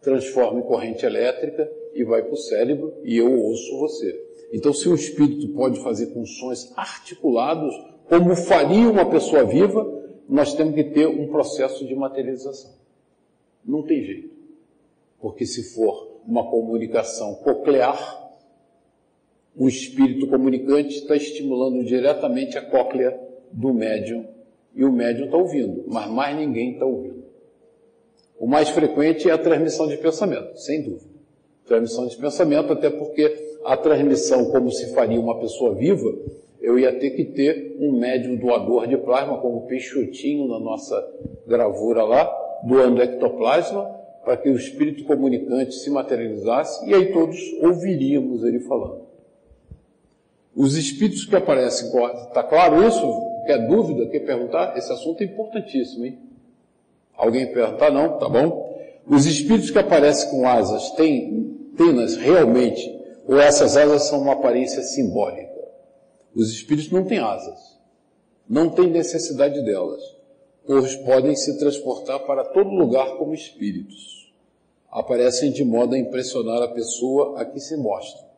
transforma em corrente elétrica e vai para o cérebro, e eu ouço você. Então, se o espírito pode fazer com sons articulados, como faria uma pessoa viva, nós temos que ter um processo de materialização. Não tem jeito. Porque se for uma comunicação coclear, o espírito comunicante está estimulando diretamente a cóclea do médium, e o médium está ouvindo, mas mais ninguém está ouvindo. O mais frequente é a transmissão de pensamento, sem dúvida. Transmissão de pensamento, até porque a transmissão, como se faria uma pessoa viva, eu ia ter que ter um médium doador de plasma, como o Peixotinho na nossa gravura lá, doando ectoplasma, para que o espírito comunicante se materializasse, e aí todos ouviríamos ele falando. Os espíritos que aparecem, está claro isso? Quer dúvida? Quer perguntar? Esse assunto é importantíssimo, hein? Alguém perguntar? Não? Tá bom? Os espíritos que aparecem com asas têm penas realmente, ou essas asas são uma aparência simbólica? Os espíritos não têm asas. Não têm necessidade delas, pois podem se transportar para todo lugar como espíritos. Aparecem de modo a impressionar a pessoa a que se mostra.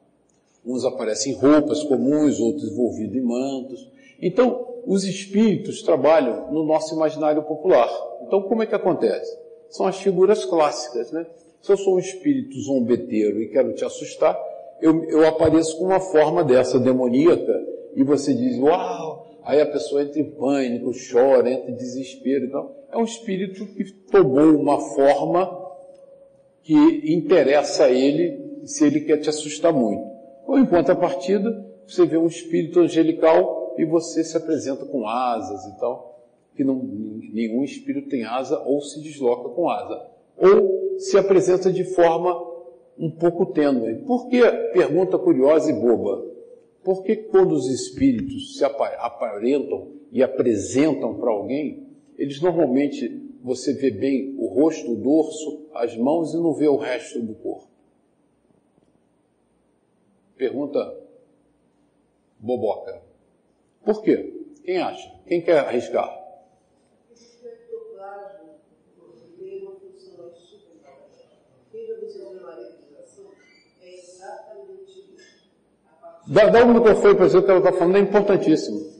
Uns aparecem em roupas comuns, outros envolvidos em mantos. Então, os espíritos trabalham no nosso imaginário popular. Então, como é que acontece? São as figuras clássicas, né? Se eu sou um espírito zombeteiro e quero te assustar, eu apareço com uma forma dessa demoníaca e você diz, uau! Aí a pessoa entra em pânico, chora, entra em desespero. Então, é um espírito que tomou uma forma que interessa a ele se ele quer te assustar muito. Ou em contrapartida, você vê um espírito angelical e você se apresenta com asas e tal, que nenhum espírito tem asa ou se desloca com asa. Ou se apresenta de forma um pouco tênue. Por que? Pergunta curiosa e boba. Por que quando os espíritos se aparentam e apresentam para alguém, eles normalmente, você vê bem o rosto, o dorso, as mãos e não vê o resto do corpo? Pergunta boboca. Por quê? Quem acha? Quem quer arriscar? Dá um microfone para você, que ela está falando, é importantíssimo.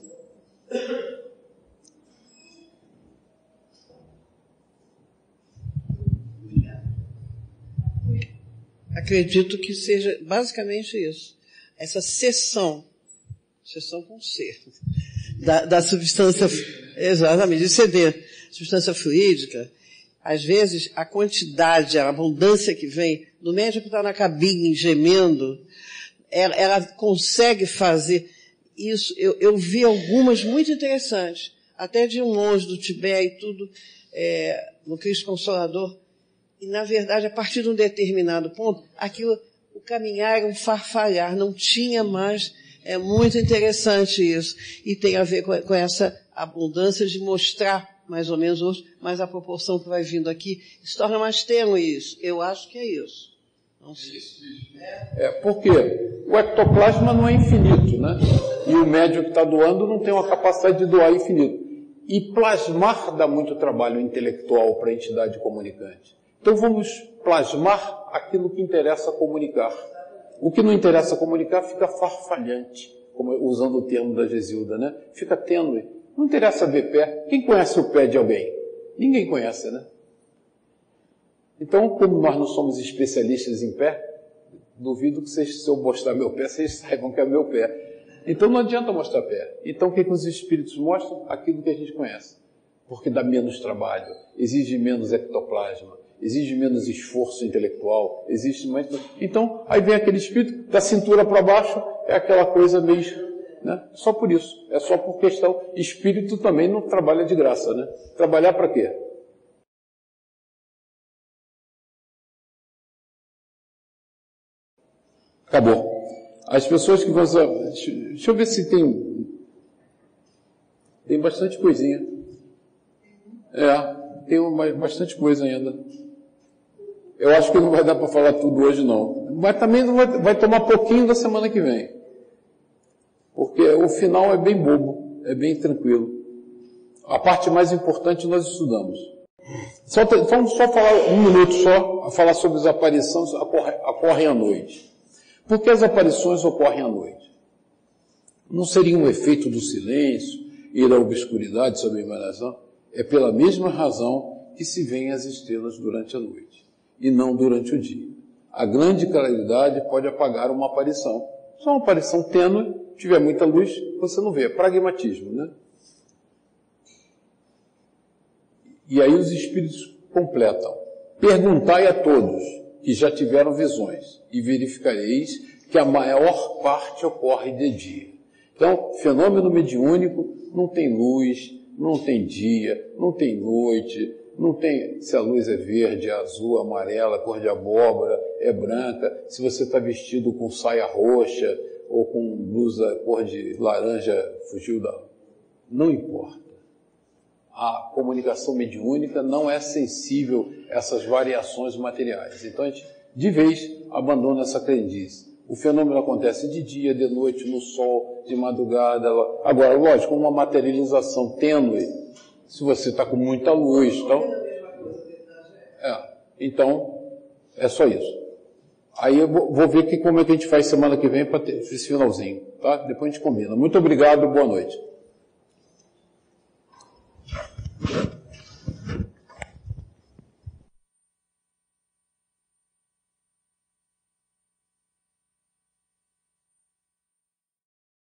Acredito que seja basicamente isso. Essa cessão com C, da substância, exatamente, de ceder, substância fluídica. Às vezes, a quantidade, a abundância que vem, do médico que está na cabine gemendo, ela consegue fazer isso. Eu vi algumas muito interessantes, até de um monge do Tibete e tudo, no Cristo Consolador. E, na verdade, a partir de um determinado ponto, o caminhar era um farfalhar, não tinha mais. É muito interessante isso. E tem a ver com essa abundância de mostrar, mais ou menos hoje, mas a proporção que vai vindo aqui se torna mais tênue isso. Eu acho que é isso. Não sei. Porque o ectoplasma não é infinito, né? E o médium que está doando não tem uma capacidade de doar infinito. E plasmar dá muito trabalho intelectual para a entidade comunicante. Então vamos plasmar aquilo que interessa comunicar. O que não interessa comunicar fica farfalhante, usando o termo da Gesilda, né? Fica tênue. Não interessa ver pé. Quem conhece o pé de alguém? Ninguém conhece, né? Então, como nós não somos especialistas em pé, duvido que se eu mostrar meu pé, vocês saibam que é meu pé. Então não adianta mostrar pé. Então o que os espíritos mostram? Aquilo que a gente conhece. Porque dá menos trabalho, exige menos ectoplasma, exige menos esforço intelectual, existe mais... Então, aí vem aquele espírito, da cintura para baixo, é aquela coisa meio... né? Só por isso. É só por questão... Espírito também não trabalha de graça, né? Trabalhar para quê? Acabou. As pessoas que vão... Deixa eu ver se tem... Tem bastante coisinha. Tem bastante coisa ainda. Eu acho que não vai dar para falar tudo hoje, não. Mas também não vai tomar pouquinho da semana que vem. Porque o final é bem bobo, é bem tranquilo. A parte mais importante nós estudamos. Vamos só falar um minuto só, a falar sobre as aparições ocorrem à noite. Por que as aparições ocorrem à noite? Não seria um efeito do silêncio, ir à obscuridade sob a emanação? É pela mesma razão que se veem as estrelas durante a noite, e não durante o dia. A grande claridade pode apagar uma aparição. Só uma aparição tênue, tiver muita luz, você não vê. É pragmatismo, né? E aí os espíritos completam. Perguntai a todos que já tiveram visões, e verificareis que a maior parte ocorre de dia. Então, fenômeno mediúnico não tem luz, não tem dia, não tem noite, não tem se a luz é verde, azul, amarela, cor de abóbora, é branca, se você está vestido com saia roxa ou com blusa cor de laranja, fugiu da... Não importa. A comunicação mediúnica não é sensível a essas variações materiais. Então a gente, de vez, abandona essa crendice. O fenômeno acontece de dia, de noite, no sol, de madrugada. Agora, lógico, uma materialização tênue, se você está com muita luz, então é só isso. Aí eu vou ver como é que a gente faz semana que vem para ter esse finalzinho, tá? Depois a gente combina. Muito obrigado, boa noite.